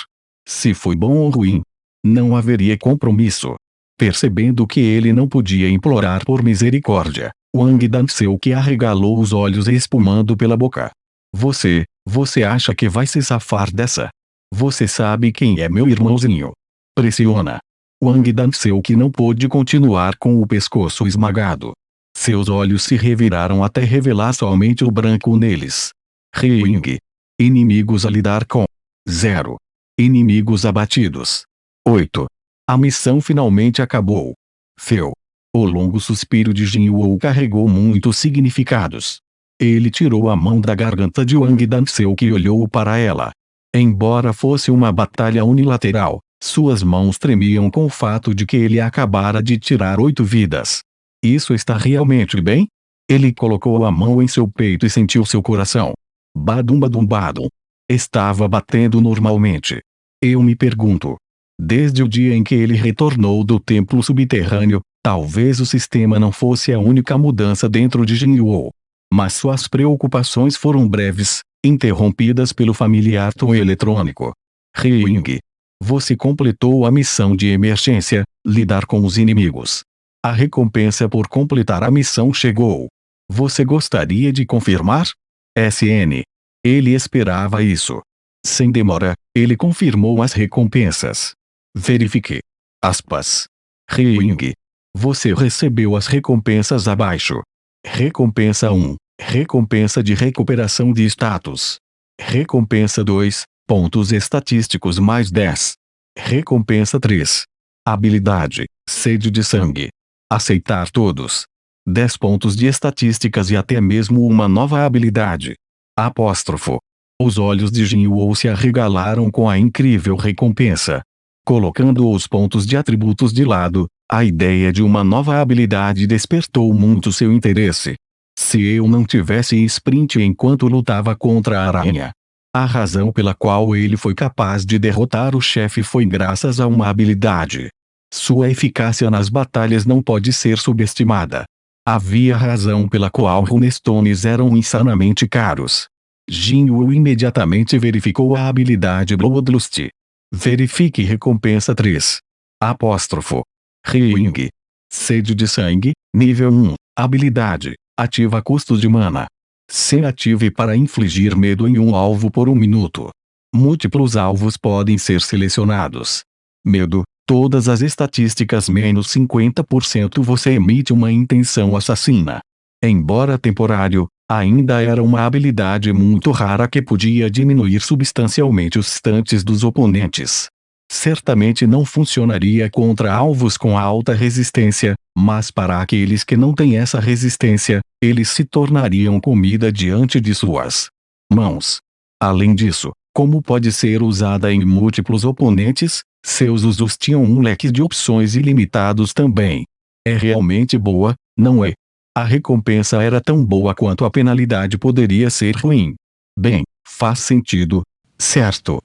Se foi bom ou ruim, não haveria compromisso. Percebendo que ele não podia implorar por misericórdia, Wang Dan-seok arregalou os olhos espumando pela boca. Você acha que vai se safar dessa? Você sabe quem é meu irmãozinho? Pressiona. Wang Dan-seok não pôde continuar com o pescoço esmagado. Seus olhos se reviraram até revelar somente o branco neles. Ring. Inimigos a lidar com. 0. Inimigos abatidos. 8. A missão finalmente acabou. Feu. O longo suspiro de Jin Yu carregou muitos significados. Ele tirou a mão da garganta de Wang Dan-seok e olhou para ela. Embora fosse uma batalha unilateral, suas mãos tremiam com o fato de que ele acabara de tirar 8 vidas. Isso está realmente bem? Ele colocou a mão em seu peito e sentiu seu coração. Badum badum badum. Estava batendo normalmente. Eu me pergunto. Desde o dia em que ele retornou do templo subterrâneo, talvez o sistema não fosse a única mudança dentro de Jin Yu. Mas suas preocupações foram breves, interrompidas pelo familiar tom eletrônico. Ring. Você completou a missão de emergência, lidar com os inimigos. A recompensa por completar a missão chegou. Você gostaria de confirmar? SN. Ele esperava isso. Sem demora, ele confirmou as recompensas. Verifique. Aspas. Ring. Você recebeu as recompensas abaixo. Recompensa 1. Recompensa de recuperação de status. Recompensa 2. Pontos estatísticos mais 10. Recompensa 3. Habilidade. Sede de sangue. Aceitar todos. 10 pontos de estatísticas e até mesmo uma nova habilidade. Apóstrofo. Os olhos de Jin Yu se arregalaram com a incrível recompensa. Colocando os pontos de atributos de lado, a ideia de uma nova habilidade despertou muito seu interesse. Se eu não tivesse sprint enquanto lutava contra a aranha. A razão pela qual ele foi capaz de derrotar o chefe foi graças a uma habilidade. Sua eficácia nas batalhas não pode ser subestimada. Havia razão pela qual runestones eram insanamente caros. Jin Yu imediatamente verificou a habilidade Bloodlust. Verifique recompensa 3. Apóstrofo. Ring. Sede de sangue, nível 1. Habilidade. Ativa custos de mana. Se ative para infligir medo em um alvo por 1 minuto. Múltiplos alvos podem ser selecionados. Medo. Todas as estatísticas menos 50% você emite uma intenção assassina. Embora temporário, ainda era uma habilidade muito rara que podia diminuir substancialmente os stunts dos oponentes. Certamente não funcionaria contra alvos com alta resistência, mas para aqueles que não têm essa resistência, eles se tornariam comida diante de suas mãos. Além disso, como pode ser usada em múltiplos oponentes, seus usos tinham um leque de opções ilimitados também. É realmente boa, não é? A recompensa era tão boa quanto a penalidade poderia ser ruim. Bem, faz sentido, certo?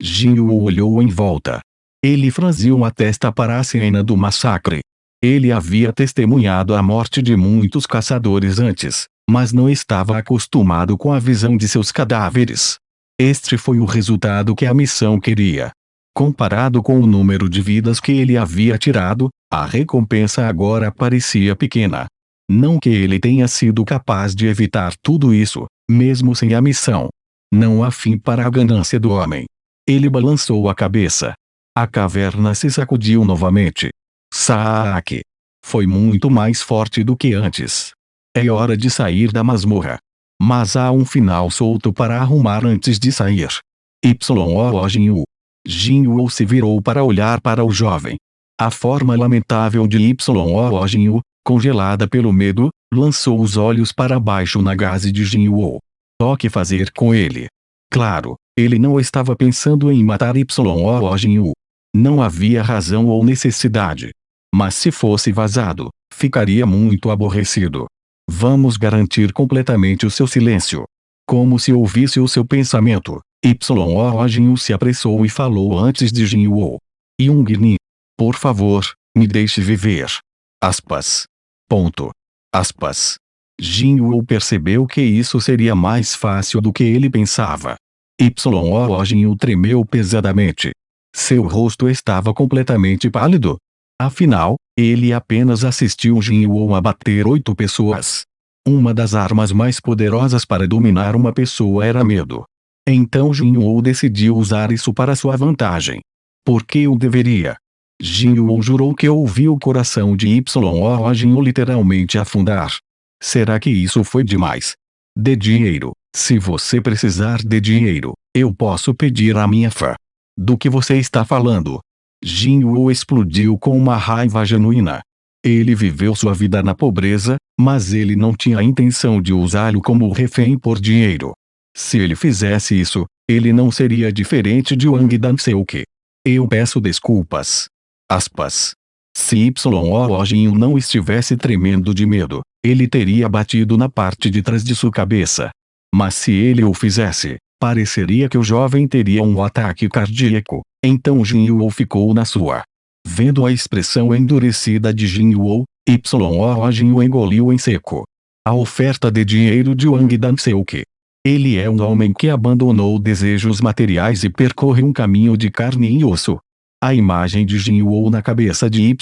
Jin Yu olhou em volta. Ele franziu a testa para a cena do massacre. Ele havia testemunhado a morte de muitos caçadores antes, mas não estava acostumado com a visão de seus cadáveres. Este foi o resultado que a missão queria. Comparado com o número de vidas que ele havia tirado, A recompensa agora parecia pequena. Não que ele tenha sido capaz de evitar tudo isso, mesmo sem a missão. Não há fim para a ganância do homem. Ele balançou a cabeça. A caverna se sacudiu novamente. Saque! Foi muito mais forte do que antes. É hora de sair da masmorra. Mas há um final solto para arrumar antes de sair. Jinwoo. Jinwoo se virou para olhar para o jovem. A forma lamentável de Jinwoo, congelada pelo medo, lançou os olhos para baixo na gaze de Jinwoo. O que fazer com ele? Claro, ele não estava pensando em matar Jinwoo. Não havia razão ou necessidade. Mas se fosse vazado, ficaria muito aborrecido. Vamos garantir completamente o seu silêncio. Como se ouvisse o seu pensamento, Jinwoo se apressou e falou antes de Jinwoo. Young-ni, por favor, me deixe viver. Aspas. Ponto. Aspas. Jinwoo percebeu que isso seria mais fácil do que ele pensava. Jinwoo tremeu pesadamente. Seu rosto estava completamente pálido. Afinal, ele apenas assistiu Jinwoo abater 8 pessoas. Uma das armas mais poderosas para dominar uma pessoa era medo. Então Jinwoo decidiu usar isso para sua vantagem. Por que o deveria? Jinwoo jurou que ouviu o coração de Jinwoo literalmente afundar. Será que isso foi demais? De dinheiro. Se você precisar de dinheiro, eu posso pedir a minha fã. Do que você está falando? Jinwoo explodiu com uma raiva genuína. Ele viveu sua vida na pobreza, mas ele não tinha a intenção de usá-lo como refém por dinheiro. Se ele fizesse isso, ele não seria diferente de Wang Dan-seok. Eu peço desculpas. Aspas. Se Jinwoo não estivesse tremendo de medo, ele teria batido na parte de trás de sua cabeça. Mas se ele o fizesse, pareceria que o jovem teria um ataque cardíaco. Então Jinwoo ficou na sua. Vendo a expressão endurecida de Jinwoo, Jinwoo engoliu em seco. A oferta de dinheiro de Wang Dan-seok. Ele é um homem que abandonou desejos materiais e percorre um caminho de carne e osso. A imagem de Jinwoo na cabeça de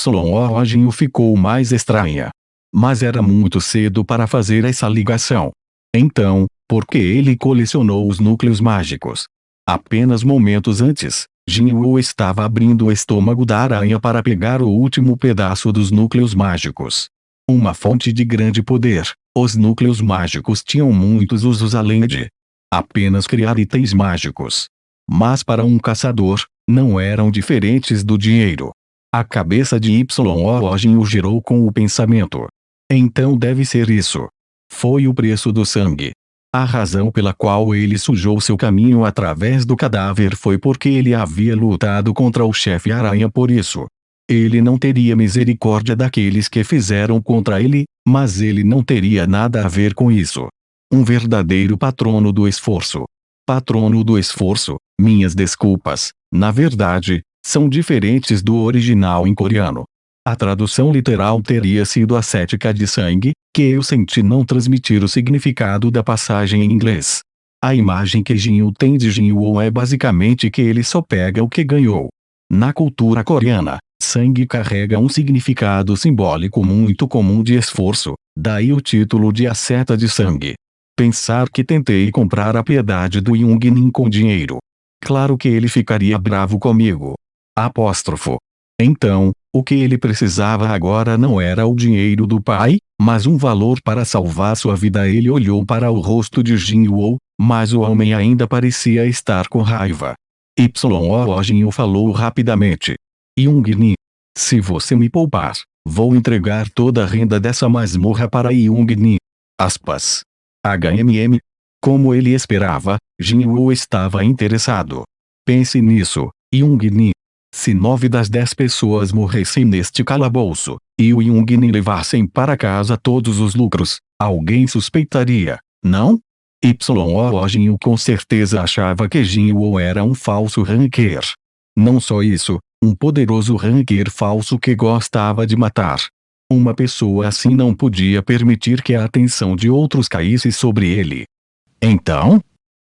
Jinwoo ficou mais estranha. Mas era muito cedo para fazer essa ligação. Então, por que ele colecionou os núcleos mágicos? Apenas momentos antes, Jinwoo estava abrindo o estômago da aranha para pegar o último pedaço dos núcleos mágicos. Uma fonte de grande poder, os núcleos mágicos tinham muitos usos além de apenas criar itens mágicos. Mas para um caçador, não eram diferentes do dinheiro. A cabeça de Jinwoo girou com o pensamento. Então deve ser isso. Foi o preço do sangue. A razão pela qual ele sujou seu caminho através do cadáver foi porque ele havia lutado contra o chefe aranha por isso. Ele não teria misericórdia daqueles que fizeram contra ele, mas ele não teria nada a ver com isso. Um verdadeiro patrono do esforço. Patrono do esforço, minhas desculpas, na verdade, são diferentes do original em coreano. A tradução literal teria sido ascética de sangue, que eu senti não transmitir o significado da passagem em inglês. A imagem que Jinwoo tem de Jinwoo é basicamente que ele só pega o que ganhou. Na cultura coreana, sangue carrega um significado simbólico muito comum de esforço, daí o título de asceta de sangue. Pensar que tentei comprar a piedade do Young-nin com dinheiro. Claro que ele ficaria bravo comigo. Apóstrofo. Então, o que ele precisava agora não era o dinheiro do pai, mas um valor para salvar sua vida. Ele olhou para o rosto de Jinwoo, mas o homem ainda parecia estar com raiva. Jinwoo falou rapidamente. Young-ni, se você me poupar, vou entregar toda a renda dessa masmorra para Young-ni. Aspas. HMM. Como ele esperava, Jinwoo estava interessado. Pense nisso, Young-ni. Se 9 das 10 pessoas morressem neste calabouço, e o Young-nin levassem para casa todos os lucros, alguém suspeitaria, não? Jinwoo com certeza achava que Jinwoo era um falso ranqueir. Não só isso, um poderoso ranqueir falso que gostava de matar. Uma pessoa assim não podia permitir que a atenção de outros caísse sobre ele. Então?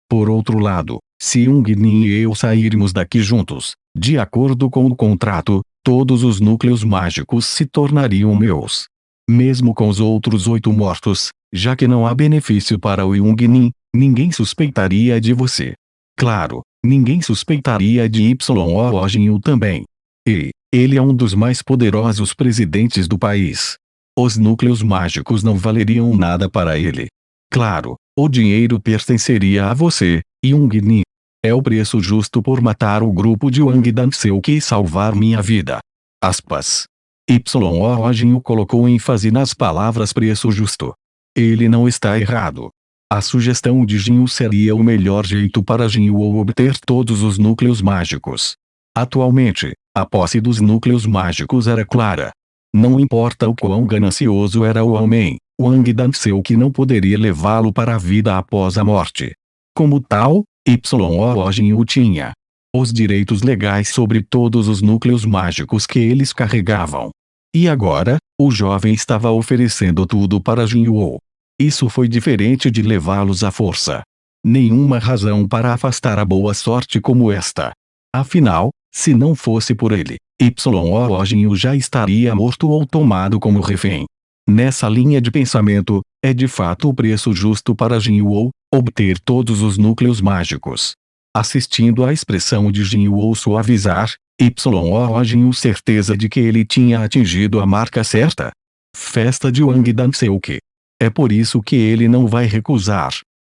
Por outro lado, se Young-nin e eu sairmos daqui juntos, de acordo com o contrato, todos os núcleos mágicos se tornariam meus. Mesmo com os outros 8 mortos, já que não há benefício para o Yongnin, ninguém suspeitaria de você. Claro, ninguém suspeitaria de Yoo Jinyu também. E ele é um dos mais poderosos presidentes do país. Os núcleos mágicos não valeriam nada para ele. Claro, o dinheiro pertenceria a você, Yongnin. É o preço justo por matar o grupo de Wang Danseuki e salvar minha vida. Aspas. Yoo Jinyu colocou ênfase nas palavras preço justo. Ele não está errado. A sugestão de Jinyu seria o melhor jeito para Jinyu obter todos os núcleos mágicos. Atualmente, a posse dos núcleos mágicos era clara. Não importa o quão ganancioso era o homem, Wang Danseuki não poderia levá-lo para a vida após a morte. Como tal, Yoo Jinyu tinha os direitos legais sobre todos os núcleos mágicos que eles carregavam. E agora, o jovem estava oferecendo tudo para Jinyu. Isso foi diferente de levá-los à força. Nenhuma razão para afastar a boa sorte como esta. Afinal, se não fosse por ele, Yoo Jinyu já estaria morto ou tomado como refém. Nessa linha de pensamento, é de fato o preço justo para Jinyu obter todos os núcleos mágicos. Assistindo à expressão de Jinyu suavizar, Yoo Jinyu certeza de que ele tinha atingido a marca certa. Festa de Wang Danseuki. É por isso que ele não vai recusar.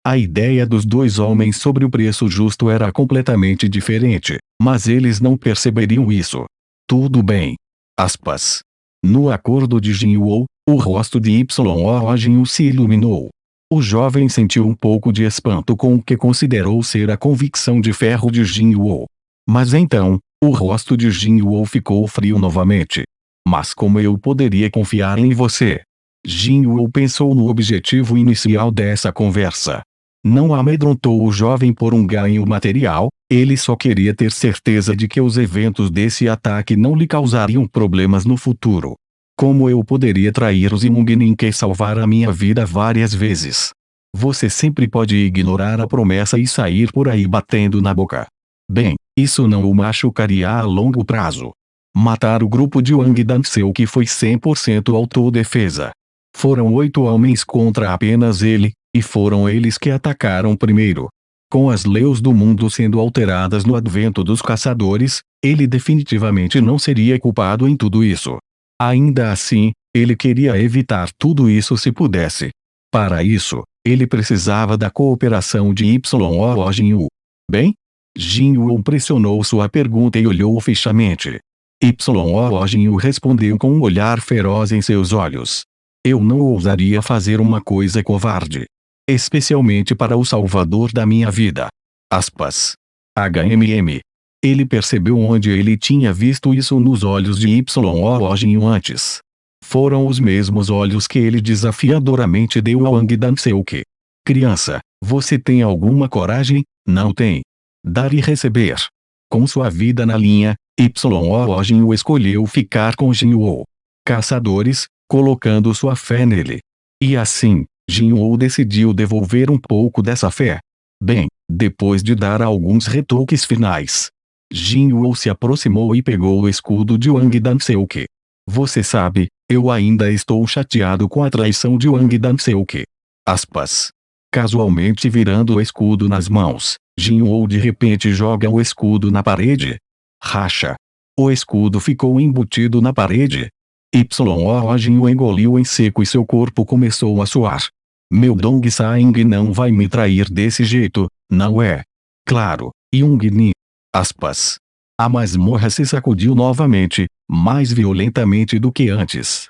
A ideia dos dois homens sobre o preço justo era completamente diferente, mas eles não perceberiam isso. Tudo bem. Aspas. No acordo de Jinyu, o rosto de Yoo Jinyu se iluminou. O jovem sentiu um pouco de espanto com o que considerou ser a convicção de ferro de Jinyu. Mas então, o rosto de Jinyu ficou frio novamente. Mas como eu poderia confiar em você? Jinyu pensou no objetivo inicial dessa conversa. Não amedrontou o jovem por um ganho material, ele só queria ter certeza de que os eventos desse ataque não lhe causariam problemas no futuro. Como eu poderia trair os Yongnin que salvar a minha vida várias vezes? Você sempre pode ignorar a promessa e sair por aí batendo na boca. Bem, isso não o machucaria a longo prazo. Matar o grupo de Wang Danseuki foi 100% autodefesa. Foram 8 homens contra apenas ele, e foram eles que atacaram primeiro. Com as leis do mundo sendo alteradas no advento dos caçadores, ele definitivamente não seria culpado em tudo isso. Ainda assim, ele queria evitar tudo isso se pudesse. Para isso, ele precisava da cooperação de Yoo Jinyu. Bem? Jinyu pressionou sua pergunta e olhou fixamente. Yoo Jinyu respondeu com um olhar feroz em seus olhos. Eu não ousaria fazer uma coisa covarde. Especialmente para o salvador da minha vida. Aspas. HMM. Ele percebeu onde ele tinha visto isso nos olhos de Yoo Jinyu antes. Foram os mesmos olhos que ele desafiadoramente deu a Wang Danseuki. Criança, você tem alguma coragem? Não tem. Dar e receber. Com sua vida na linha, Yoo Jinyu escolheu ficar com Jinyu. Caçadores, colocando sua fé nele. E assim, Jinyu decidiu devolver um pouco dessa fé. Bem, depois de dar alguns retoques finais, Jinyu se aproximou e pegou o escudo de Wang Danseuki. Você sabe, eu ainda estou chateado com a traição de Wang Danseuki. Aspas. Casualmente virando o escudo nas mãos, Jinyu de repente joga o escudo na parede. Racha. O escudo ficou embutido na parede. Yoo Jinyu engoliu em seco e seu corpo começou a suar. Meu Dong Saing não vai me trair desse jeito, não é? Claro, Yongnin. Aspas. A masmorra se sacudiu novamente, mais violentamente do que antes.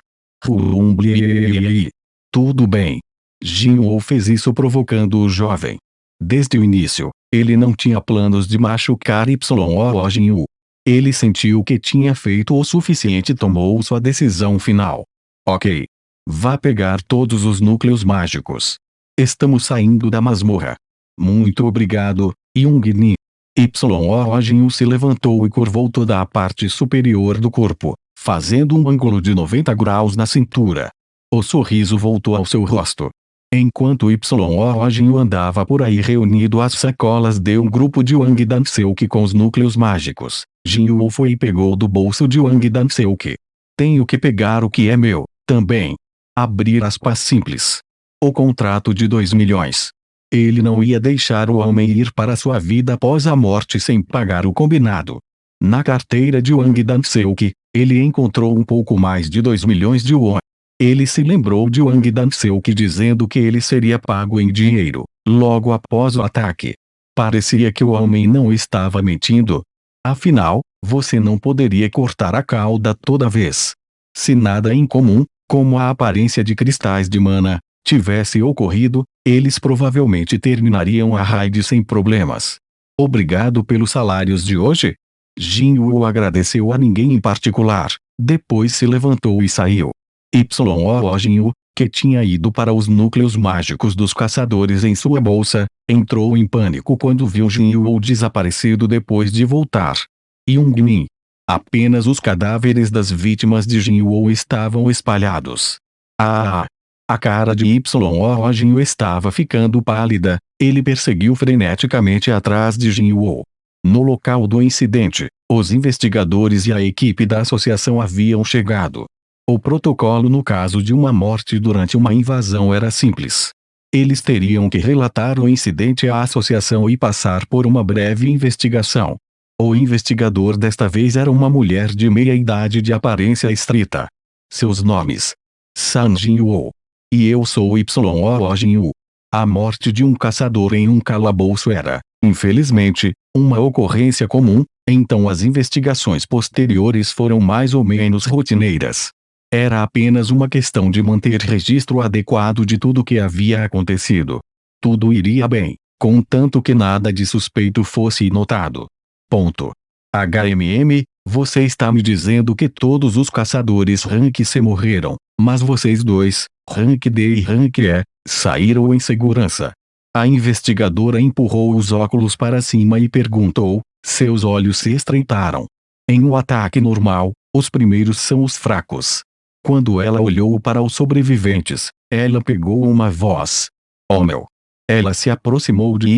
Tudo bem. Jinyu fez isso provocando o jovem. Desde o início, ele não tinha planos de machucar Yoo Jinyu. Ele sentiu que tinha feito o suficiente e tomou sua decisão final. Ok. Vá pegar todos os núcleos mágicos. Estamos saindo da masmorra. Muito obrigado, Yongnin. Yoo Jinyu se levantou e curvou toda a parte superior do corpo, fazendo um ângulo de 90 graus na cintura. O sorriso voltou ao seu rosto. Enquanto Yoo Jinyu andava por aí reunido às sacolas de um grupo de Wang Danseuki com os núcleos mágicos, Jin Yuo foi e pegou do bolso de Wang Dan-seok. Tenho que pegar o que é meu, também. Abrir aspas simples. O contrato de 2 milhões. Ele não ia deixar o homem ir para sua vida após a morte sem pagar o combinado. Na carteira de Wang Dan-seok, ele encontrou um pouco mais de 2 milhões de won. Ele se lembrou de Wang Dan-seok dizendo que ele seria pago em dinheiro, logo após o ataque. Parecia que o homem não estava mentindo. Afinal, você não poderia cortar a cauda toda vez. Se nada incomum, como a aparência de cristais de mana, tivesse ocorrido, eles provavelmente terminariam a raid sem problemas. Obrigado pelos salários de hoje? Jin Yuo agradeceu a ninguém em particular, depois se levantou e saiu. Jin Yuo, que tinha ido para os núcleos mágicos dos caçadores em sua bolsa, entrou em pânico quando viu Jin Yuo desaparecido depois de voltar. Young-min. Apenas os cadáveres das vítimas de Jin Yuo estavam espalhados. A cara de Jin Yuo estava ficando pálida, ele perseguiu freneticamente atrás de Jin Yuo. No local do incidente, os investigadores e a equipe da associação haviam chegado. O protocolo no caso de uma morte durante uma invasão era simples. Eles teriam que relatar o incidente à associação e passar por uma breve investigação. O investigador desta vez era uma mulher de meia-idade de aparência estrita. Seus nomes: San Jin Yuo. E eu sou Jin Yuo. A morte de um caçador em um calabouço era, infelizmente, uma ocorrência comum, então as investigações posteriores foram mais ou menos rotineiras. Era apenas uma questão de manter registro adequado de tudo que havia acontecido. Tudo iria bem, contanto que nada de suspeito fosse notado. Ponto. Você está me dizendo que todos os caçadores Rank C morreram, mas vocês dois, Rank D e Rank E, saíram em segurança. A investigadora empurrou os óculos para cima e perguntou, seus olhos se estreitaram. Em um ataque normal, os primeiros são os fracos. Quando ela olhou para os sobreviventes, ela pegou uma voz. Oh meu! Ela se aproximou de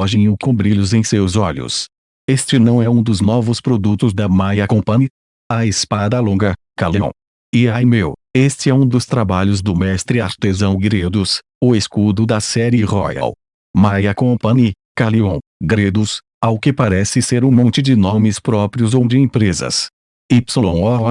Jin Yuo com brilhos em seus olhos. Este não é um dos novos produtos da Maya Company? A espada longa, Kalion. E ai meu, este é um dos trabalhos do mestre artesão Gredos, o escudo da série Royal. Maya Company, Kalion, Gredos, ao que parece ser um monte de nomes próprios ou de empresas.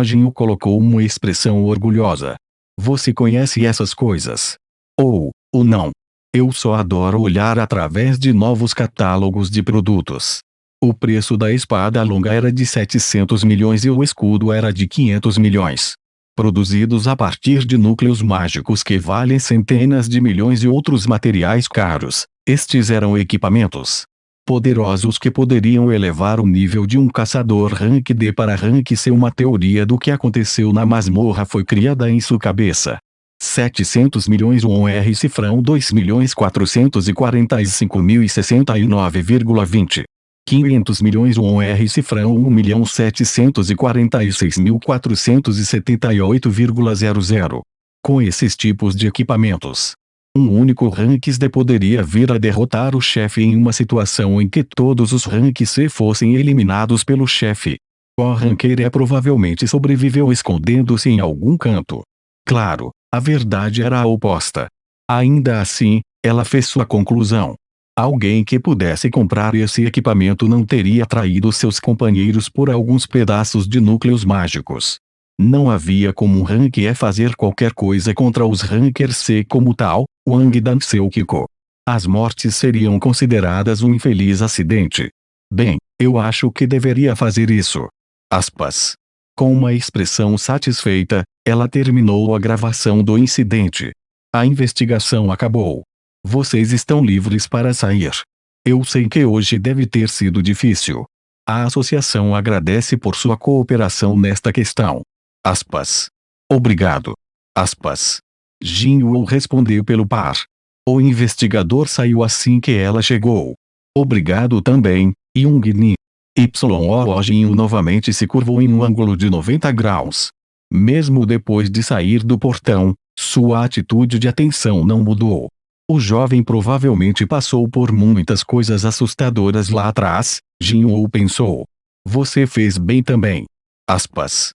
Jin Yuo colocou uma expressão orgulhosa. Você conhece essas coisas? Ou não. Eu só adoro olhar através de novos catálogos de produtos. O preço da espada longa era de 700 milhões e o escudo era de 500 milhões. Produzidos a partir de núcleos mágicos que valem centenas de milhões e outros materiais caros, estes eram equipamentos poderosos que poderiam elevar o nível de um caçador Rank D para Rank C. Uma teoria do que aconteceu na masmorra foi criada em sua cabeça. 700 milhões won R cifrão 2.445.069,20. 500 milhões won R cifrão 1.746.478,00. Com esses tipos de equipamentos, um único Rank D poderia vir a derrotar o chefe em uma situação em que todos os Rank C fossem eliminados pelo chefe. O Rank E provavelmente sobreviveu escondendo-se em algum canto. Claro, a verdade era a oposta. Ainda assim, ela fez sua conclusão. Alguém que pudesse comprar esse equipamento não teria traído seus companheiros por alguns pedaços de núcleos mágicos. Não havia como um Rank E fazer qualquer coisa contra os Rankers C como tal, Wang Dan-seok. As mortes seriam consideradas um infeliz acidente. Bem, eu acho que deveria fazer isso. Aspas. Com uma expressão satisfeita, ela terminou a gravação do incidente. A investigação acabou. Vocês estão livres para sair. Eu sei que hoje deve ter sido difícil. A associação agradece por sua cooperação nesta questão. Aspas. Obrigado. Aspas. Jin Yuo respondeu pelo par. O investigador saiu assim que ela chegou. Obrigado também, Young-min. Jin Yuo novamente se curvou em um ângulo de 90 graus. Mesmo depois de sair do portão, sua atitude de atenção não mudou. O jovem provavelmente passou por muitas coisas assustadoras lá atrás, Jin Yuo pensou. Você fez bem também. Aspas.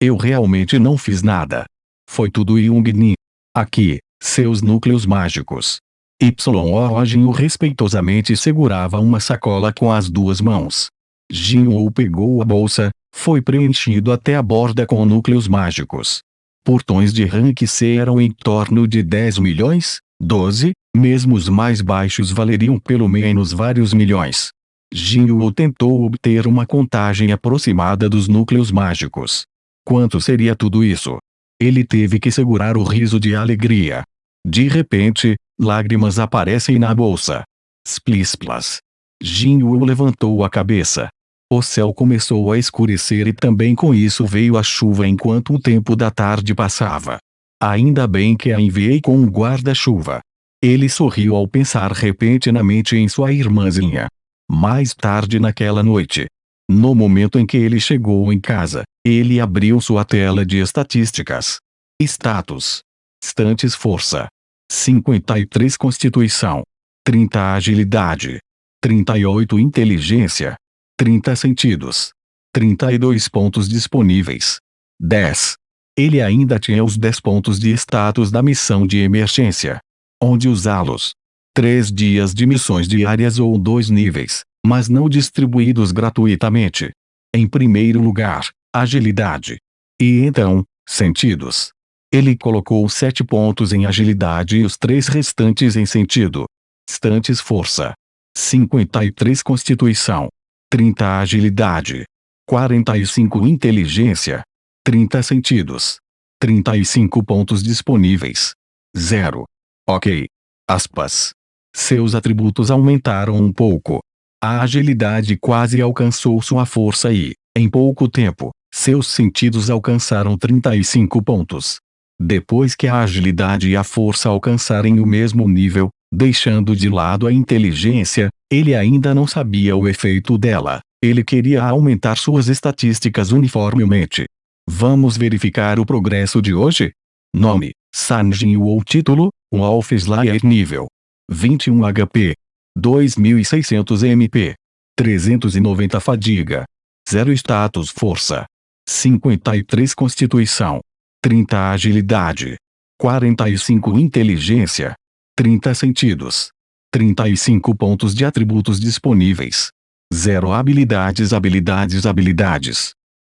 Eu realmente não fiz nada. Foi tudo Jung-Ni. Aqui, seus núcleos mágicos. Jinwoo respeitosamente segurava uma sacola com as duas mãos. Jinwoo pegou a bolsa, foi preenchido até a borda com núcleos mágicos. Portões de rank C eram em torno de 10 milhões, 12, mesmo os mais baixos valeriam pelo menos vários milhões. Jinwoo tentou obter uma contagem aproximada dos núcleos mágicos. Quanto seria tudo isso? Ele teve que segurar o riso de alegria. De repente, lágrimas aparecem na bolsa. Splis-plas. Jinwoo levantou a cabeça. O céu começou a escurecer e também com isso veio a chuva enquanto o tempo da tarde passava. Ainda bem que a enviei com um guarda-chuva. Ele sorriu ao pensar repentinamente em sua irmãzinha. Mais tarde naquela noite, no momento em que ele chegou em casa, ele abriu sua tela de estatísticas. Status. Instantes força. 53 constituição. 30 agilidade. 38 inteligência. 30 sentidos. 32 pontos disponíveis. 10. Ele ainda tinha os 10 pontos de status da missão de emergência. Onde usá-los? 3 dias de missões diárias ou 2 níveis, mas não distribuídos gratuitamente. Em primeiro lugar, agilidade. E então, sentidos. Ele colocou 7 pontos em agilidade e os 3 restantes em sentido. Instantes força. 53 constituição. 30 agilidade. 45 inteligência. 30 sentidos. 35 pontos disponíveis. 0. Ok. Aspas. Seus atributos aumentaram um pouco. A agilidade quase alcançou sua força e, em pouco tempo, seus sentidos alcançaram 35 pontos. Depois que a agilidade e a força alcançarem o mesmo nível, deixando de lado a inteligência, ele ainda não sabia o efeito dela. Ele queria aumentar suas estatísticas uniformemente. Vamos verificar o progresso de hoje? Nome: Sanjin ou título: Wolf Slayer nível 21 HP. 2600 MP. 390 fadiga. 0 status força. 53 constituição. 30 agilidade. 45 inteligência. 30 sentidos. 35 pontos de atributos disponíveis. 0 habilidades.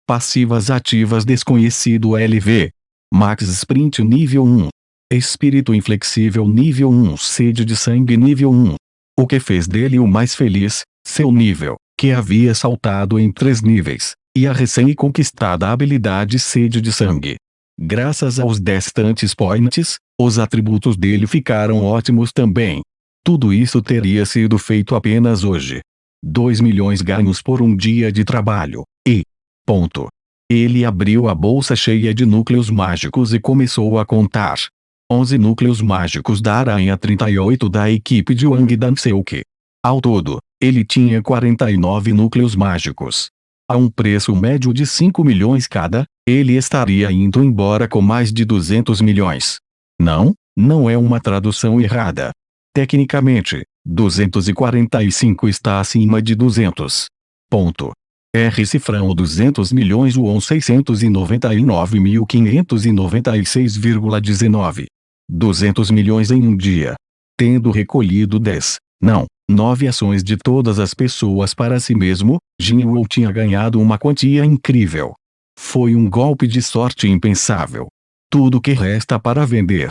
Passivas ativas desconhecido LV. Max Sprint nível 1. Espírito inflexível nível 1. Sede de sangue nível 1. O que fez dele o mais feliz, seu nível, que havia saltado em 3 níveis, e a recém-conquistada habilidade Sede de Sangue. Graças aos 10 Stantes Points, os atributos dele ficaram ótimos também. Tudo isso teria sido feito apenas hoje. 2 milhões ganhos por um dia de trabalho. Ponto. Ele abriu a bolsa cheia de núcleos mágicos e começou a contar. 11 núcleos mágicos da Aranha 38 da equipe de Wang Danseuki. Ao todo, ele tinha 49 núcleos mágicos. A um preço médio de 5 milhões cada, ele estaria indo embora com mais de 200 milhões. Não é uma tradução errada. Tecnicamente, 245 está acima de 200. Ponto. R cifrão 200 milhões won 699.596,19. 200 milhões em um dia. Tendo recolhido 9 ações de todas as pessoas para si mesmo, Jinwoo tinha ganhado uma quantia incrível. Foi um golpe de sorte impensável. Tudo que resta para vender.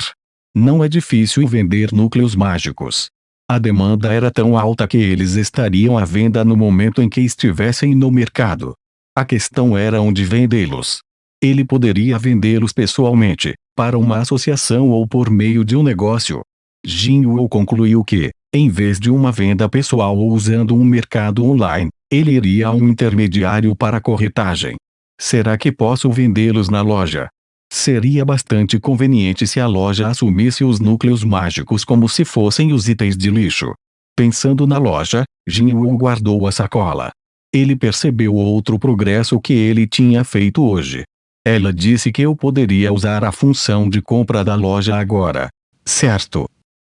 Não é difícil vender núcleos mágicos. A demanda era tão alta que eles estariam à venda no momento em que estivessem no mercado. A questão era onde vendê-los. Ele poderia vendê-los pessoalmente, para uma associação ou por meio de um negócio. Jinwoo concluiu que, em vez de uma venda pessoal ou usando um mercado online, ele iria a um intermediário para corretagem. Será que posso vendê-los na loja? Seria bastante conveniente se a loja assumisse os núcleos mágicos como se fossem os itens de lixo. Pensando na loja, Jinwoo guardou a sacola. Ele percebeu outro progresso que ele tinha feito hoje. Ela disse que eu poderia usar a função de compra da loja agora. Certo.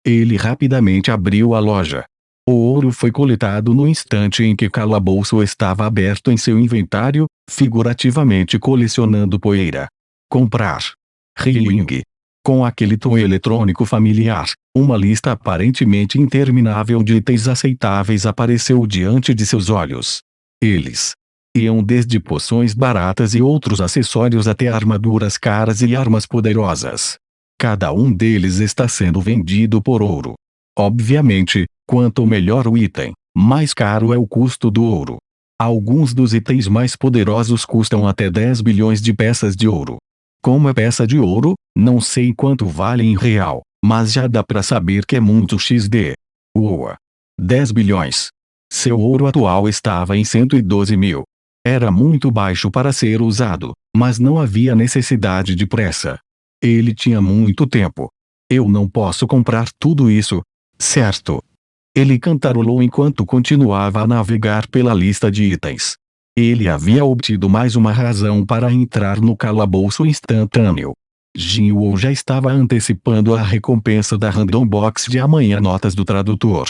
Ele rapidamente abriu a loja. O ouro foi coletado no instante em que o calabouço estava aberto em seu inventário, figurativamente colecionando poeira. Comprar. Ring. Com aquele tom eletrônico familiar, uma lista aparentemente interminável de itens aceitáveis apareceu diante de seus olhos. Eles iam desde poções baratas e outros acessórios até armaduras caras e armas poderosas. Cada um deles está sendo vendido por ouro. Obviamente, quanto melhor o item, mais caro é o custo do ouro. Alguns dos itens mais poderosos custam até 10 bilhões de peças de ouro. Como é peça de ouro, não sei quanto vale em real, mas já dá pra saber que é muito XD. Uau! 10 bilhões. Seu ouro atual estava em 112 mil. Era muito baixo para ser usado, mas não havia necessidade de pressa. Ele tinha muito tempo. Eu não posso comprar tudo isso, certo? Ele cantarolou enquanto continuava a navegar pela lista de itens. Ele havia obtido mais uma razão para entrar no calabouço instantâneo. Jinwoo já estava antecipando a recompensa da Random Box de amanhã. Notas do tradutor.